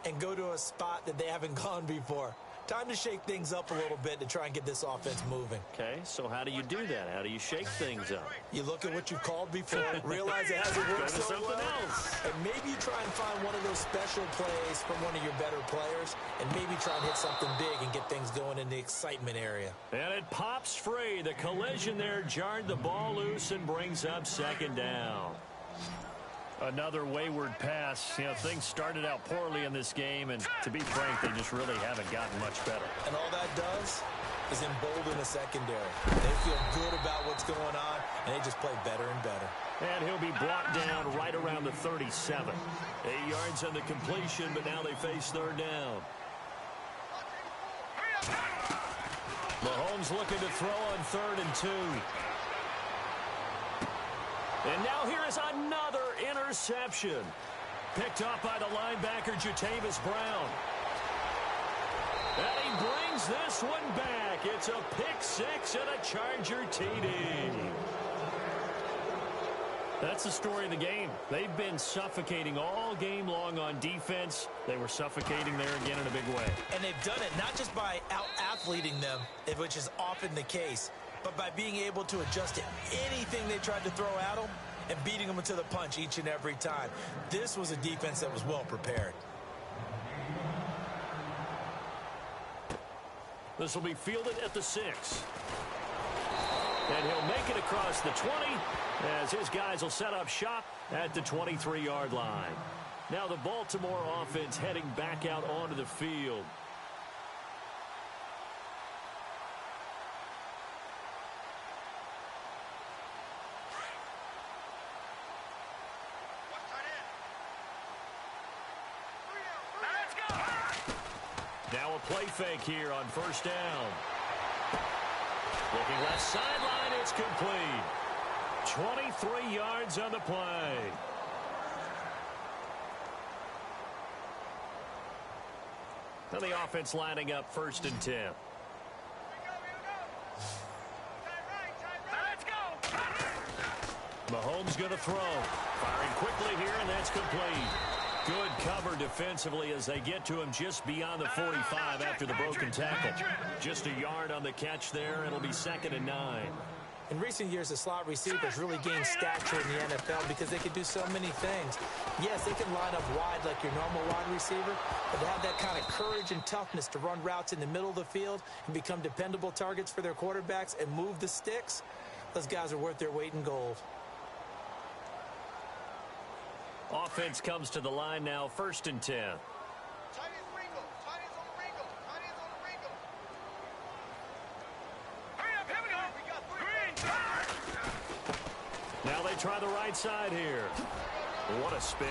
and go to a spot that they haven't gone before. Time to shake things up a little bit to try and get this offense moving. Okay, so how do you do that? How do you shake things up? You look at what you've called before, realize it hasn't Go worked to so something well, else. and maybe you try and find one of those special plays from one of your better players, and maybe try and hit something big and get things going in the excitement area. And it pops free. The collision there jarred the ball loose and brings up second down. Another wayward pass. You know, things started out poorly in this game, and to be frank, they just really haven't gotten much better. And all that does is embolden the secondary. They feel good about what's going on, and they just play better and better. And he'll be brought down right around the 37. 8 yards on the completion, but now they face third down. Mahomes looking to throw on 3rd and 2. And now here is another interception. Picked up by the linebacker, Jatavis Brown. And he brings this one back. It's a pick 6 and a Charger TD. That's the story of the game. They've been suffocating all game long on defense. They were suffocating there again in a big way. And they've done it not just by out-athleting them, which is often the case, but by being able to adjust to anything they tried to throw at them and beating them to the punch each and every time. This was a defense that was well prepared. This will be fielded at the 6. And he'll make it across the 20 as his guys will set up shop at the 23-yard line. Now the Baltimore offense heading back out onto the field. Now a play fake here on 1st down. Looking left sideline, it's complete. 23 yards on the play. Now the offense lining up 1st and 10. Mahomes going to throw. Firing quickly here, and that's complete. Good cover defensively as they get to him just beyond the 45 after the broken tackle. Just a yard on the catch there. It'll be 2nd and 9. In recent years, the slot receivers really gained stature in the NFL because they can do so many things. Yes, they can line up wide like your normal wide receiver, but to have that kind of courage and toughness to run routes in the middle of the field and become dependable targets for their quarterbacks and move the sticks, those guys are worth their weight in gold. Offense comes to the line now, 1st and 10. Now they try the right side here. What a spin.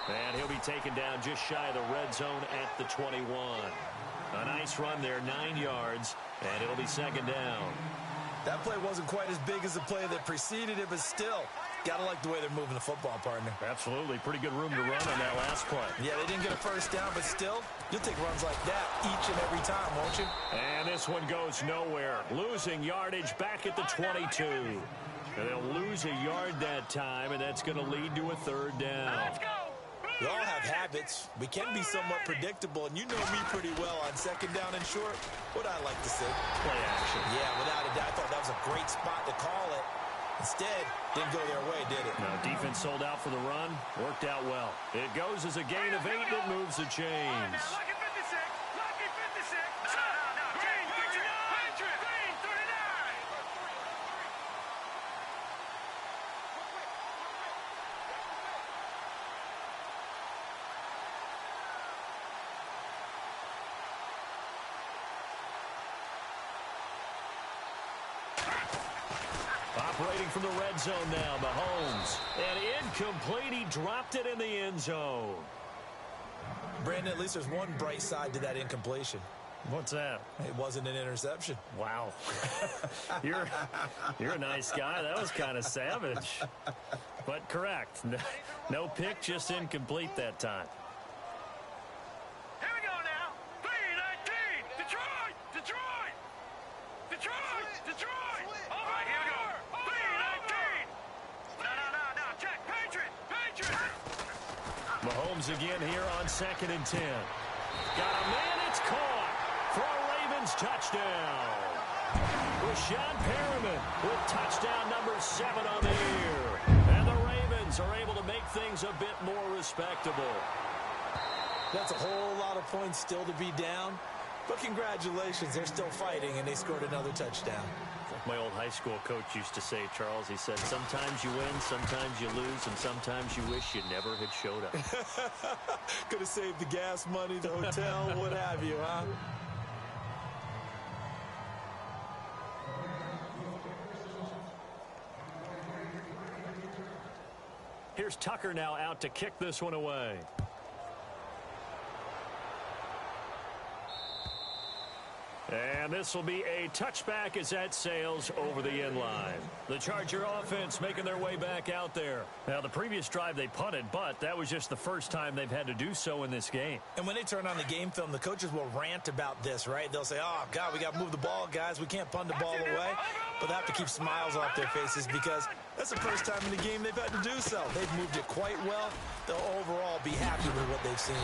And he'll be taken down just shy of the red zone at the 21. A nice run there, 9 yards, and it'll be 2nd down. That play wasn't quite as big as the play that preceded it, but still, gotta like the way they're moving the football, partner. Absolutely. Pretty good room to run on that last play. Yeah, they didn't get a 1st down, but still, you'll take runs like that each and every time, won't you? And this one goes nowhere. Losing yardage back at the 22. And they'll lose a yard that time, and that's going to lead to a 3rd down. We all have habits. We can be somewhat predictable, and you know me pretty well on 2nd down and short. What I like to see. Play action. Yeah, without a doubt, I thought that was a great spot to call it. Instead, didn't go their way, did it? No, defense sold out for the run. Worked out well. It goes as a gain of 8 that moves the chains. Operating from the red zone now, Mahomes. And incomplete, he dropped it in the end zone. Brandon, at least there's one bright side to that incompletion. What's that? It wasn't an interception. Wow. You're a nice guy. That was kind of savage. But correct. No pick, just incomplete that time. Here we go now. P19. Detroit. Detroit. Detroit. Detroit. All right, here we go. P19. No. Check. Patriot. Patriot. Mahomes again here on 2nd and 10. Got a man. It's caught. Throw Ravens touchdown. Rashawn Perriman with touchdown number 7 on the year. And the Ravens are able to make things a bit more respectable. That's a whole lot of points still to be down. But congratulations, they're still fighting, and they scored another touchdown. Like my old high school coach used to say, Charles, he said, sometimes you win, sometimes you lose, and sometimes you wish you never had showed up. Could have saved the gas money, the hotel, what have you, huh? Here's Tucker now out to kick this one away. And this will be a touchback as that sails over the end line. The Charger offense making their way back out there. Now, the previous drive they punted, but that was just the first time they've had to do so in this game. And when they turn on the game film, the coaches will rant about this, right? They'll say, oh, God, we got to move the ball, guys. We can't punt the ball away. But they have to keep smiles off their faces because that's the first time in the game they've had to do so. They've moved it quite well. They'll overall be happy with what they've seen.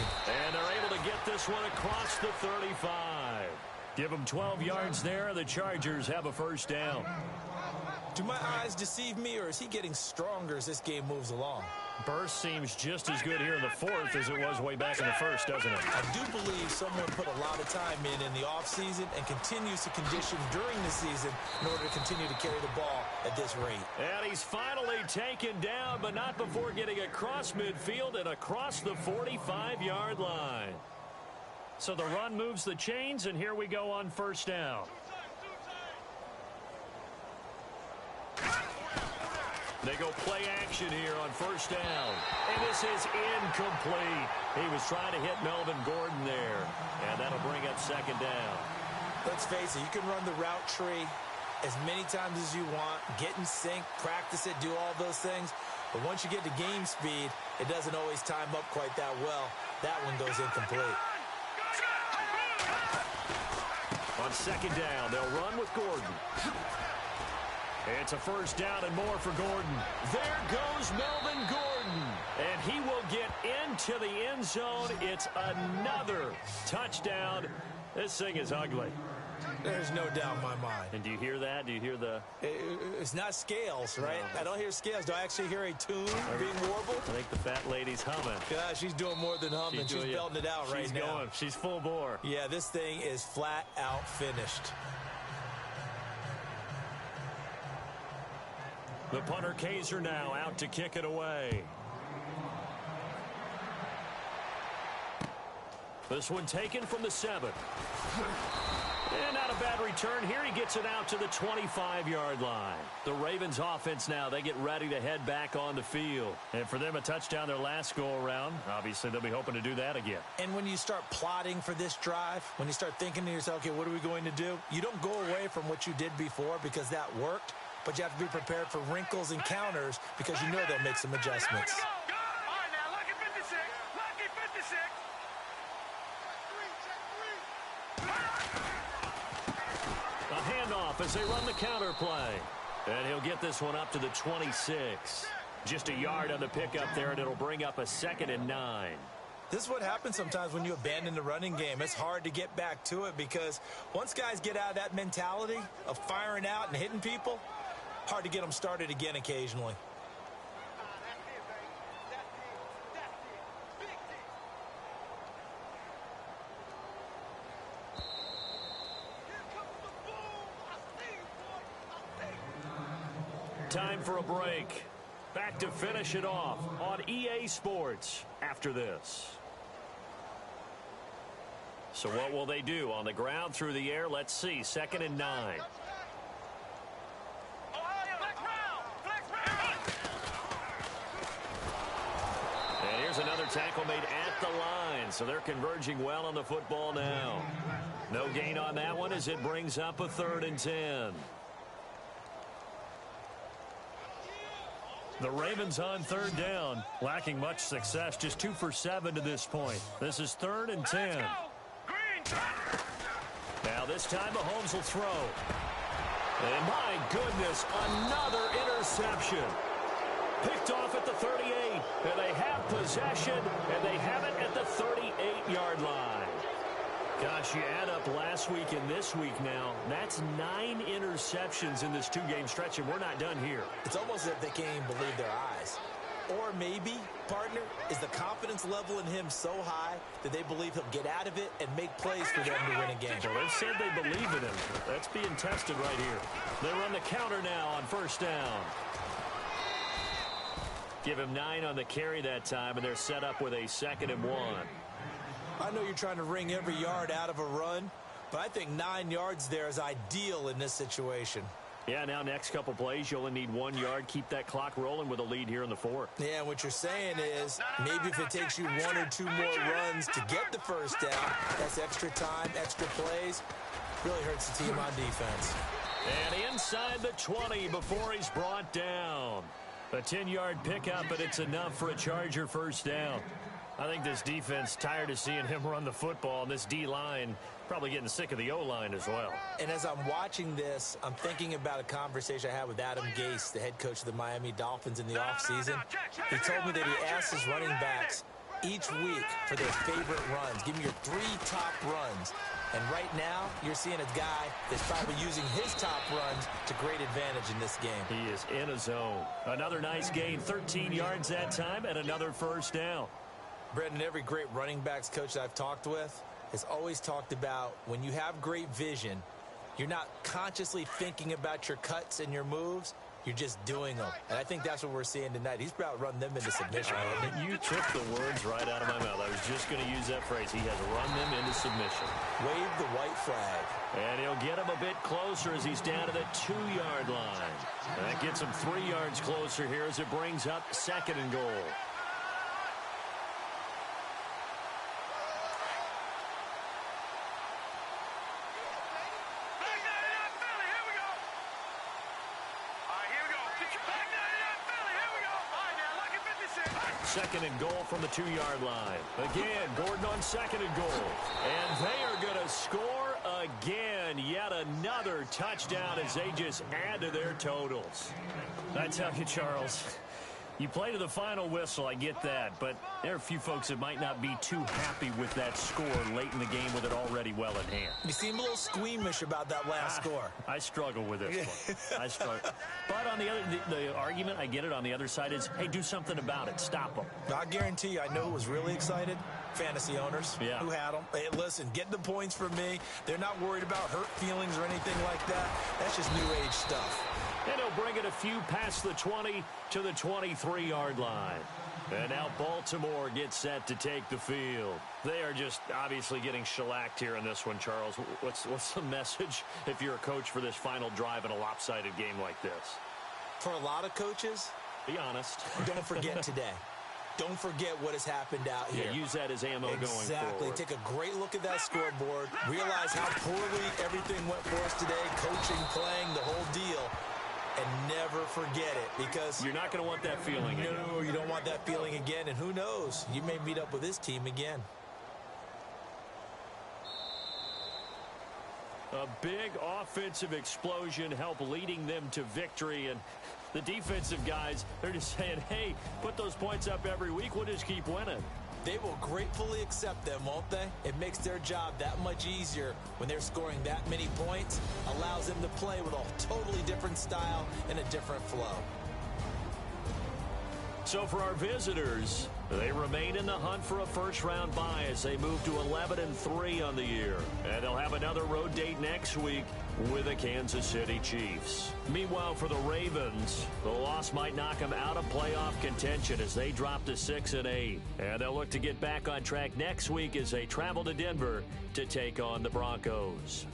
And they're able to get this one across the 35. Give them 12 yards there. The Chargers have a first down. Do my eyes deceive me, or is he getting stronger as this game moves along? Burst seems just as good here in the fourth as it was way back in the first, doesn't it? I do believe someone put a lot of time in the offseason and continues to condition during the season in order to continue to carry the ball at this rate. And he's finally taken down, but not before getting across midfield and across the 45-yard line. So the run moves the chains, and here we go on first down. They go play action here on first down. And this is incomplete. He was trying to hit Melvin Gordon there. And that'll bring up second down. Let's face it, you can run the route tree as many times as you want, get in sync, practice it, do all those things. But once you get to game speed, it doesn't always time up quite that well. That one goes incomplete. On second down, they'll run with Gordon. It's a first down and more for Gordon. There goes Melvin Gordon. And he will get into the end zone. It's another touchdown. This thing is ugly. There's no doubt in my mind. And do you hear that? Do you hear the... It's not scales, right? No. I don't hear scales. Do I actually hear a tune being warbled? I think the fat lady's humming. God, she's doing more than humming. She's belting it out right now. She's going. She's full bore. Yeah, this thing is flat out finished. The punter Kaiser now out to kick it away. This one taken from the 7. And not a bad return here. He gets it out to the 25-yard line. The Ravens offense now, they get ready to head back on the field. And for them, a touchdown their last go-around. Obviously, they'll be hoping to do that again. And when you start plotting for this drive, when you start thinking to yourself, okay, what are we going to do? You don't go away from what you did before because that worked, but you have to be prepared for wrinkles and counters because you know they'll make some adjustments. As they run the counter play. And he'll get this one up to the 26. Just a yard on the pickup there, and it'll bring up a 2nd and 9. This is what happens sometimes when you abandon the running game. It's hard to get back to it because once guys get out of that mentality of firing out and hitting people, hard to get them started again occasionally. Time for a break. Back to finish it off on EA Sports after this. So what will they do? On the ground, through the air, let's see. 2nd and 9. And here's another tackle made at the line. So they're converging well on the football now. No gain on that one as it brings up a 3rd and 10. The Ravens on 3rd down, lacking much success, just 2 for 7 to this point. This is 3rd and 10. Now this time Mahomes will throw. And my goodness, another interception. Picked off at the 38, and they have possession, and they have it at the 38-yard line. Gosh, you add up last week and this week now, that's 9 interceptions in this 2-game stretch, and we're not done here. It's almost as if they can't even believe their eyes. Or maybe, partner, is the confidence level in him so high that they believe he'll get out of it and make plays for them to win a game. Well, they've said they believe in him. That's being tested right here. They run the counter now on first down. Give him 9 on the carry that time, and they're set up with a 2nd and 1. I know you're trying to wring every yard out of a run, but I think 9 yards there is ideal in this situation. Yeah, now next couple plays, you only need 1 yard. Keep that clock rolling with a lead here in the 4th. Yeah, what you're saying is maybe if it takes you 1 or 2 more runs to get the first down, that's extra time, extra plays. Really hurts the team on defense. And inside the 20 before he's brought down. A 10-yard pickup, and it's enough for a Charger first down. I think this defense tired of seeing him run the football, and this D-line probably getting sick of the O-line as well. And as I'm watching this, I'm thinking about a conversation I had with Adam Gase, the head coach of the Miami Dolphins in the offseason. He told me that he asked his running backs each week for their favorite runs. Give me your 3 top runs. And right now, you're seeing a guy that's probably using his top runs to great advantage in this game. He is in a zone. Another nice gain, 13 yards that time, and another first down. Brendan, every great running backs coach that I've talked with has always talked about when you have great vision, you're not consciously thinking about your cuts and your moves. You're just doing them. And I think that's what we're seeing tonight. He's about to run them into submission. You took the words right out of my mouth. I was just going to use that phrase. He has run them into submission. Wave the white flag. And he'll get him a bit closer as he's down to the 2-yard line. And that gets him 3 yards closer here as it brings up 2nd and goal. Second and goal from the 2-yard line. Again, Gordon on 2nd and goal. And they are going to score again. Yet another touchdown as they just add to their totals. I tell you, Charles, you play to the final whistle, I get that. But there are a few folks that might not be too happy with that score late in the game with it already well in hand. You seem a little squeamish about that last score. I struggle with this one. I struggle. But on the argument, I get it, on the other side is, hey, do something about it. Stop them. I guarantee you, I know who was really excited. Fantasy owners who had them. Hey, listen, get the points from me. They're not worried about hurt feelings or anything like that. That's just new age stuff. And he'll bring it a few past the 20 to the 23-yard line. And now Baltimore gets set to take the field. They are just obviously getting shellacked here in this one, Charles. What's the message if you're a coach for this final drive in a lopsided game like this? For a lot of coaches, be honest. Don't forget today. Don't forget what has happened out here. Yeah, use that as ammo going forward. Exactly. Take a great look at that scoreboard. Realize how poorly everything went for us today. Coaching, playing, the whole deal. And never forget it, because you're not going to want that feeling again. No, you don't want that feeling again. And who knows? You may meet up with this team again. A big offensive explosion helped leading them to victory. And the defensive guys, they're just saying, hey, put those points up every week. We'll just keep winning. They will gratefully accept them, won't they? It makes their job that much easier when they're scoring that many points. Allows them to play with a totally different style and a different flow. So for our visitors, they remain in the hunt for a first-round bye as they move to 11-3 on the year. And they'll have another road date next week with the Kansas City Chiefs. Meanwhile, for the Ravens, the loss might knock them out of playoff contention as they drop to 6-8. And they'll look to get back on track next week as they travel to Denver to take on the Broncos.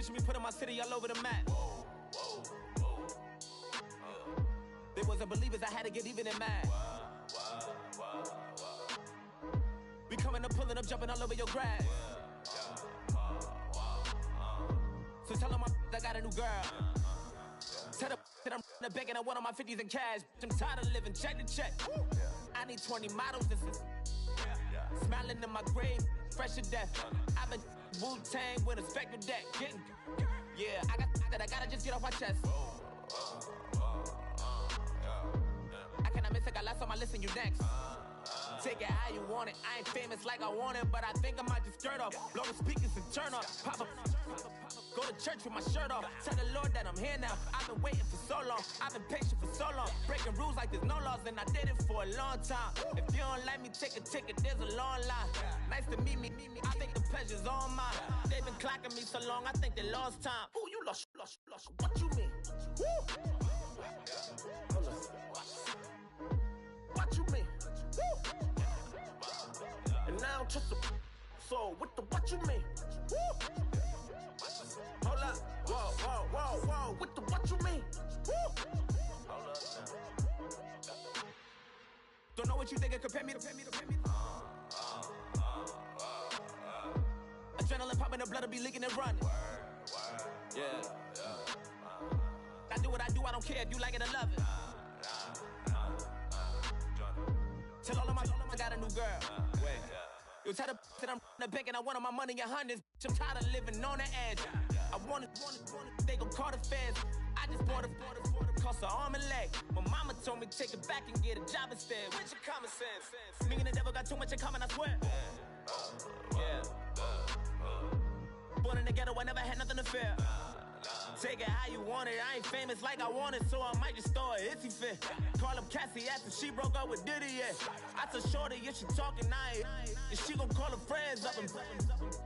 Picture me putting my city all over the map. They wasn't believers, I had to get even and mad. We coming up, pulling up, jumping all over your grass. So tell them I got a new girl. Tell them that I'm in the bank and I want all my 50s in cash. I'm tired of living check to check. I need 20 models. This is smiling in my grave, fresh to death. I've been Wu-Tang with a spectral deck. Yeah, I gotta just get off my chest. I cannot miss it, got lots on my list and you next. Take it how you want it. I ain't famous like I want it, but I think I might just skirt off. Blow the speakers and turn off. Pop up. Go to church with my shirt off. Tell the Lord that I'm here now. I've been waiting for so long. I've been patient for so long. Breaking rules like there's no laws, and I did it for a long time. If you don't like me, take a ticket. There's a long line. Nice to meet me. I think the pleasure's all mine. They've been clocking me so long, I think they lost time. Ooh, you lost. What you mean? Woo! What you mean? Woo! And now I don't trust the so what you mean? Woo! Hold up, whoa, what you mean? Woo! Hold up now. Don't know what you think it compare me to. Adrenaline popping, the blood'll be leaking and running. Yeah. I do what I do, I don't care if you like it or love it. Tell all of my I got a new girl. Wait. You tell the that I'm in the bank and I want all my money in hundreds. I'm tired of living on the edge. I want it, they gon' call the feds. I just bought a cost an arm and leg. My mama told me take it back and get a job instead. Where's your common sense? Me and the devil got too much in common, I swear. Yeah. Born in the ghetto, I never had nothing to fear. Take it how you want it. I ain't famous like I want it, so I might just throw a hissy fit. Call up Cassie after she broke up with Diddy, yeah. I told Shorty if she talking, I ain't. And she gon' call her friends up and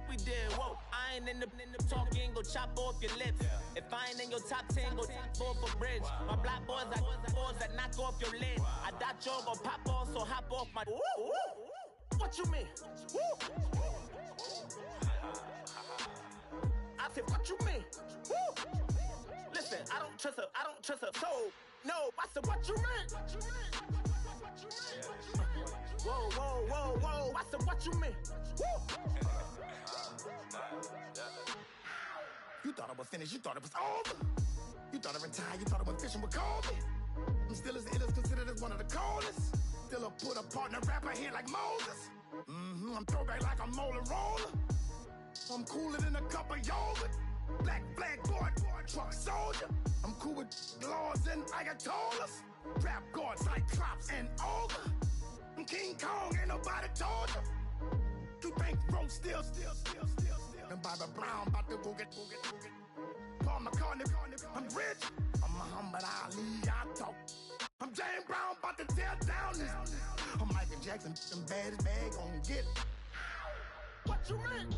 we did, whoa. I ain't in the talking, go chop off your lips. If I ain't in your top 10, go top off a bridge. My black boys that knock off your lid. I doubt y'all gon' pop off, so hop off my. What you mean? I said, what you mean? Woo! Listen, I don't trust her. So, no, I said, what you mean? Whoa. I said, what you mean? Woo! You thought I was finished, you thought it was over. You thought I retired, you thought I went fishing with Kobe. I'm still as ill as considered as one of the coldest. Still a put a partner rapper here like Moses. I'm throwback like I'm Mola Roller. I'm cooler than a cup of yogurt. Black flag boy, truck soldier. I'm cool with laws and Ayatollahs. Rap gods like Cyclops and Ogre. I'm King Kong, ain't nobody told you. You think Rome still. And Bobby Brown about to go get. Paul McCartney, I'm rich. I'm Muhammad Ali, I talk. I'm James Brown, about to tear down this. I'm Michael Jackson, them bad as bad gon' get. What you mean?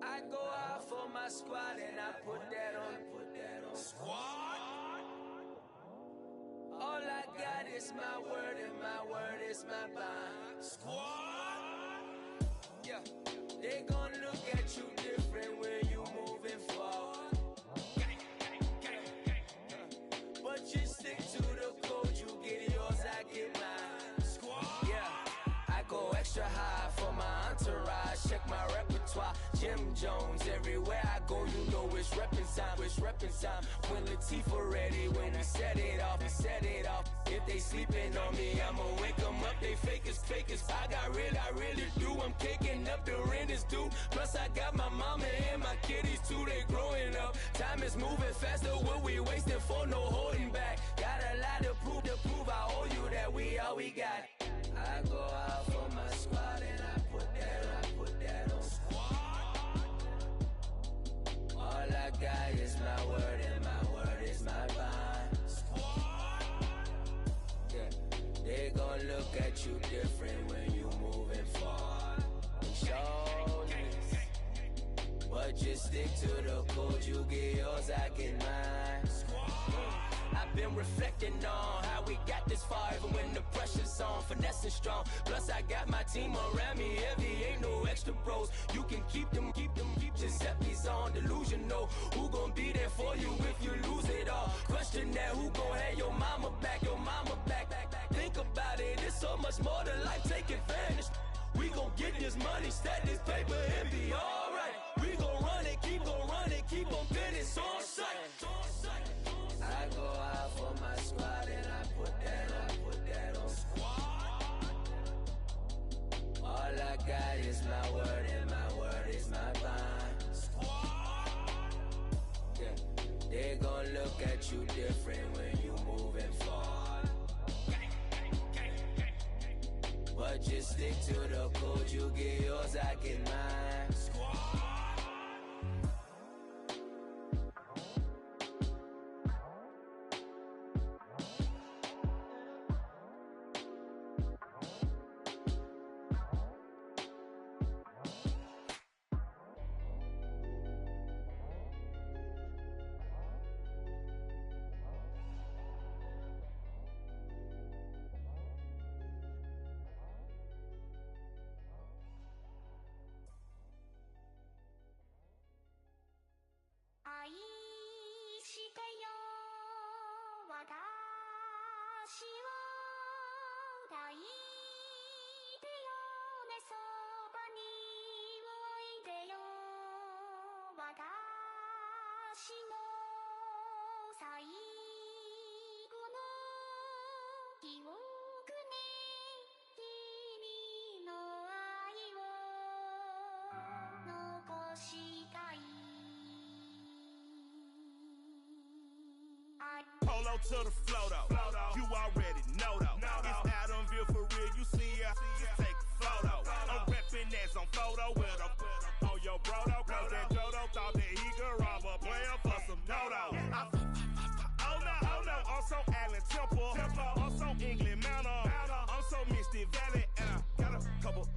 I go out for my squad and I put that on. Squad? All I got is my word and my word is my bond. Squad? Yeah, they gon' look at you different when you moving forward. But you stick to the code, you get yours, I get mine. Squad? Yeah, I go extra high for my entourage. Check my repertoire. Jim Jones, everywhere I go, you know it's reppin' time. When Latifah ready, when we set it off. If they sleeping on me, I'ma wake them up, they fakers. I really do, I'm kicking up, the rent is due. Plus I got my mama and my kiddies too, they growing up. Time is moving faster, what we wasting for, no holding back. Got a lot to prove, I owe you that we all we got. I go out for my at you different when you moving forward. Shoulders, but just stick to the code. You get yours, I get mine. I've been reflecting on how we got this far, even when the pressure's on, finessing strong. Plus I got my team around me heavy, ain't no extra bros. You can keep them, Giuseppe's on delusional. Who gon' be there for you if you lose it all? Question that, who gon' have your mama back, Think about it, it's so much more than life, take advantage. We gon' get this money, stack this paper, and be alright. We gon' run it, keep on finish on sight. I go out for my squad and I put that on squad. All I got is my word and my word is my bond. Squad. Yeah. They gon' look at you different when you moving forward. But just stick to the code, you get yours, I get mine. Squad. Polo to the flow though, you already know though. It's Adamville for real, you see ya, just take a photo. I'm reppin' that's on photo with a on your bro though, cause that Jodo thought that he could rob a player for some dodo. Oh no, also Allen Temple, also England Mountain, also Misty Valley, and I got a couple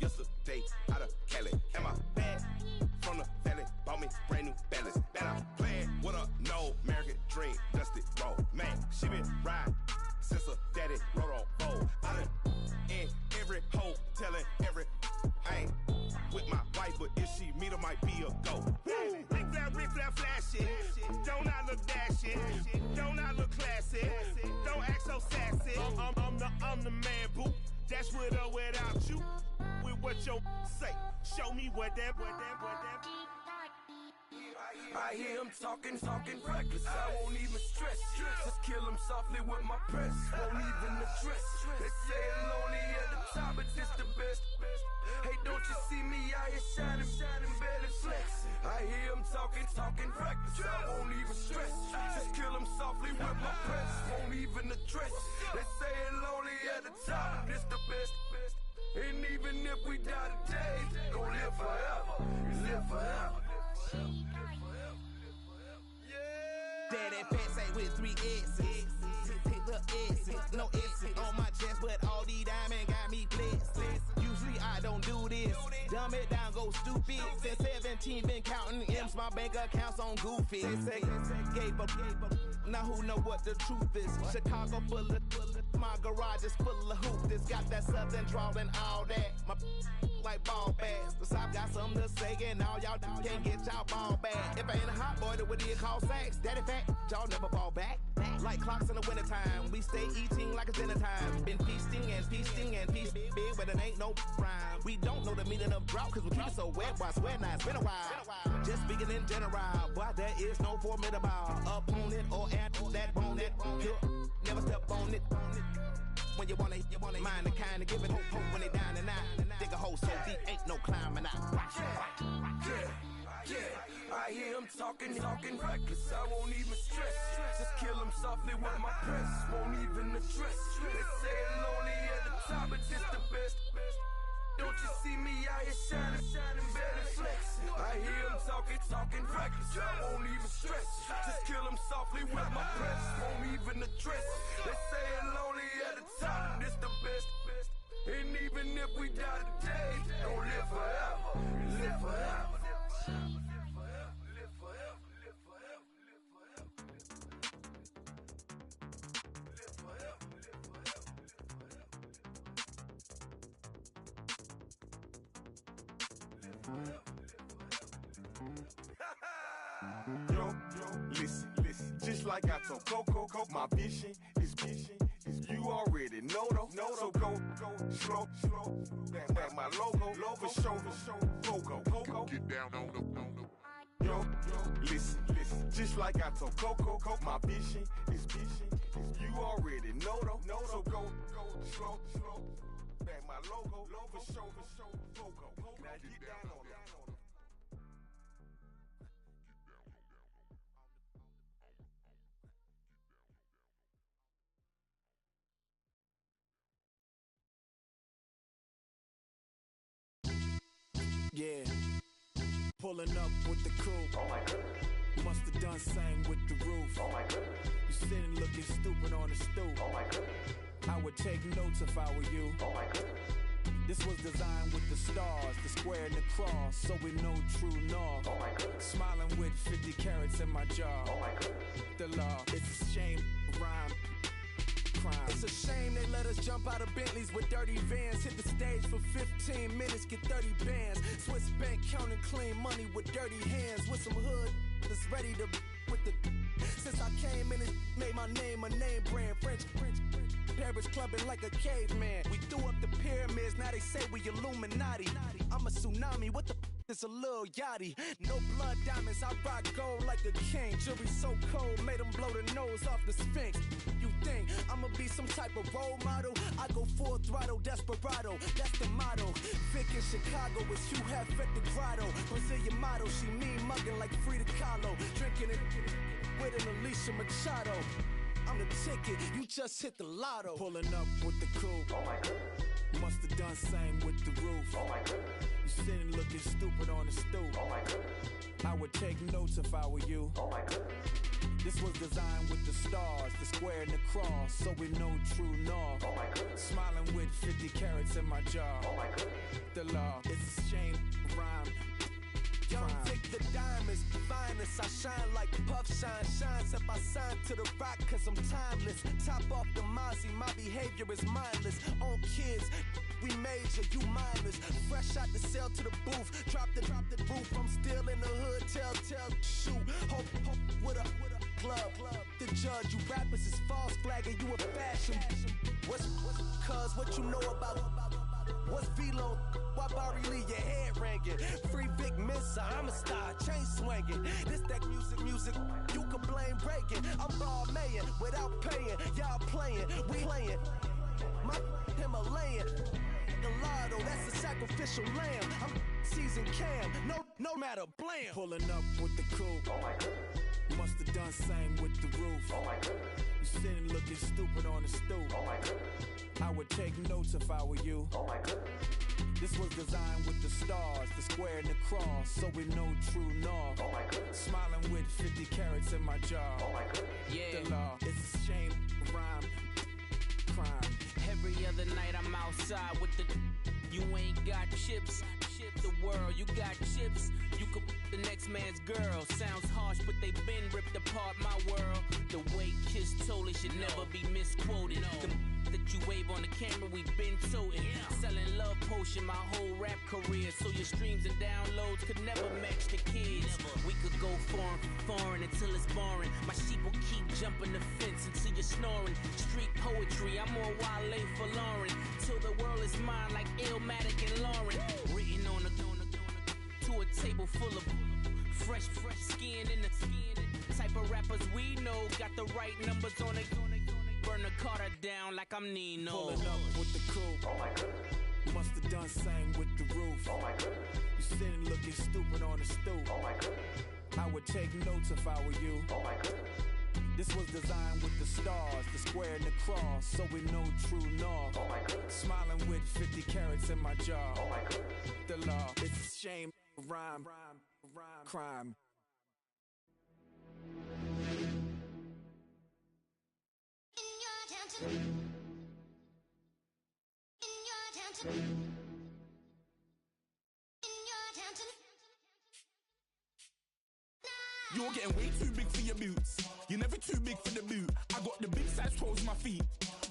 yesterday out of Cali. And my bag from the valley bought me brand new balance. That I'm playing with a no American dream, dusty roll. Man, she been riding since her daddy rode on roll. I done in every hole, telling every I ain't with my wife, but if she meet her, might be a go. Rick flat flashy, don't I look dashy, don't I look classy, don't act so sassy. I'm the man, boo. That's with or without you. With what your say, show me what that. I hear him talking reckless. I won't even stress. Just kill him softly with my press. Won't even address. They say I'm lonely at the top, but this the best. Hey, don't you see me out here shining, belly flex? I hear him talking reckless. I won't even stress. Just kill him softly with my press. Won't even address. They say I'm lonely at the top, but this the best. And even if we die today, gon' live forever. Live forever. Daddy pants ain't with 3 S's. The S's, no S's on my chest, but all these diamonds got me blessed. Usually I don't do this. Dumb it down, go stupid. Since 17, been counting M's, my bank account's on goofy. They say gave up. Now who know what the truth is? Chicago full of my garage is full of hoops. This got that southern drawl and all that. My like ball bags. The South got something to say, and all y'all can't get y'all ball back. If I ain't a hot boy, then what do you call sacks? Daddy fat, y'all never fall back. Like clocks in the wintertime, we stay eating like it's dinner time. Been feasting and feasting big, but it ain't no rhyme. We don't know the meaning of drought, cause we keep it so wet. Boy, I swear now, it's been a while. Just speaking in general, boy, there is no formidable opponent or that bone that never step on it. When you wanna mind the kind of give it hope when they down and out. Dig a hole so deep, ain't no climbing out. Yeah, I hear him talking reckless. I won't even stress. Just kill him softly with my press. Won't even address. They say I'm lonely at the top, but this the best. Don't you see me out here shining, belly flex? I hear him talking reckless. I won't even stress. Just kill him softly with my press. Won't even address. They say I'm lonely at the top, this the best. Yo, listen, just like I told Coco, my vision is you already know though. So go slow, back my logo, for show, Pogo. Get down on the. Yo, listen, just like I told Coco, my vision is you already know though. So go slow, back my logo, for show, Pogo. Now get down on it. Yeah, pulling up with the coupe. Oh my goodness. Must have done same with the roof. Oh my goodness. You sitting looking stupid on the stoop. Oh my goodness. I would take notes if I were you. Oh my goodness. This was designed with the stars, the square and the cross, so we know true north. Oh my goodness. Smiling with 50 carats in my jaw. Oh my goodness. The law, it's a shame, rhyme. It's a shame they let us jump out of Bentleys with dirty vans. Hit the stage for 15 minutes, get 30 bands. Swiss bank counting clean money with dirty hands. With some hood that's ready to with the. Since I came in and made my name a name brand. French. Paris clubbing like a caveman. We threw up the pyramids, now they say we Illuminati. I'm a tsunami, what the is a little yachty. No blood diamonds, I rock gold like a king. Jury so cold, made them blow the nose off the Sphinx. You think I'ma be some type of role model? I go full throttle, desperado, that's the motto. Vic in Chicago is Hugh Hef at the grotto. Brazilian model, she mean mugging like Frida Kahlo. Drinking it with an Alicia Machado. I'm the ticket, you just hit the lotto. Pulling up with the coupe. Oh my goodness. Must have done same with the roof. Oh my goodness. You sitting looking stupid on the stoop. Oh my goodness. I would take notes if I were you. Oh my goodness. This was designed with the stars, the square and the cross, so we know true north. Oh my goodness. Smiling with 50 carats in my jaw. Oh my goodness. The law, it's a shame, rhyme. Young Vic the diamonds, finest. I shine like puff shines if I sign to the rock cause I'm timeless. Top off the Mozzie, my behavior is mindless. On kids, we major, you mindless. Fresh out the cell to the booth, drop the roof. I'm still in the hood, tell, shoot. Hope with a club. The judge, you rappers is false flagging, you a fashion. What's cuz, what you know about? What's Velo? Why Barry Lee, your head ringing? Free Vic Mensa, I'm a star, chain swinging. This that music, you can blame Reagan. I'm ball mayin' without paying. Y'all playing, we playing. My Himalayan. Gelato, that's a sacrificial lamb. I'm seasoned cam, no matter, blam. Pulling up with the coupe. Oh my goodness. Must have done same with the roof. Oh my goodness. You sitting looking stupid on the stoop. Oh my goodness. I would take notes if I were you. Oh my goodness. This was designed with the stars, the square and the cross, so we know true north. Oh my goodness. Smiling with 50 carats in my jaw. Oh my goodness. Yeah. The law, it's a shame, rhyme, crime. Every other night I'm outside with the. You ain't got chips. The world, you got chips. You could the next man's girl. Sounds harsh, but they been ripped apart my world. The way Kiss told it should never be misquoted. The that you wave on the camera, we been toting. Selling love potion my whole rap career, so your streams and downloads could never match the kids. We could go foreign until it's boring. My sheep will keep jumping the fence until you're snoring. Street poetry, I'm more Wale for Lauren. Till the world is mine like Illmatic and Lauren. Written on to a table full of fresh skin in the type of rappers we know. Got the right numbers on it. Burn the Carter down like I'm Nino. Pulling up with the coupe. Oh my goodness. Must have done same with the roof. Oh my goodness. You sitting looking stupid on the stoop. Oh my goodness. I would take notes if I were you. Oh my goodness. This was designed with the stars, the square and the cross, so we know true north. Oh my goodness. Smiling with 50 carats in my jaw. Oh my goodness. The law, it's a shame, rhyme, crime. You're getting way too big for your boots. You're never too big for the boot. I got the big size toes on my feet.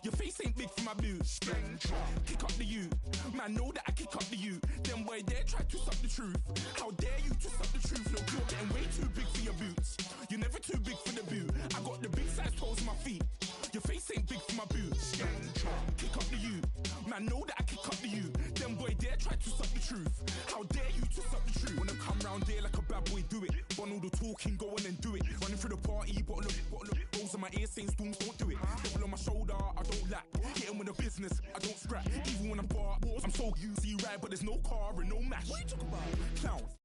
Your face ain't big for my my boots. Kick up the U. Man, know that I kick up the U. Them boy there try to suck the truth. How dare you to suck the truth? Look, you're getting way too big for your boots. You're never too big for the boot. I got the big size toes on my feet. Your face ain't big for my boots. Kick up the U. Man, know that I kick up the U. Them boy there try to suck the truth. How dare you to suck the truth? Wanna come round there like a bad boy, do it. Want all the talking, go on and do it. Running through the party, bottle of rolls on my ear saying storms, don't do it. Double on my shoulder, I don't lack. Getting with the business, I don't scrap. Even when I'm bar, I'm so easy ride, but there's no car and no mash. What you talking about? Clowns.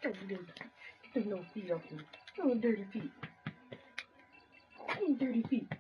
Get those little feet off me. Oh, dirty feet. Hey, dirty feet.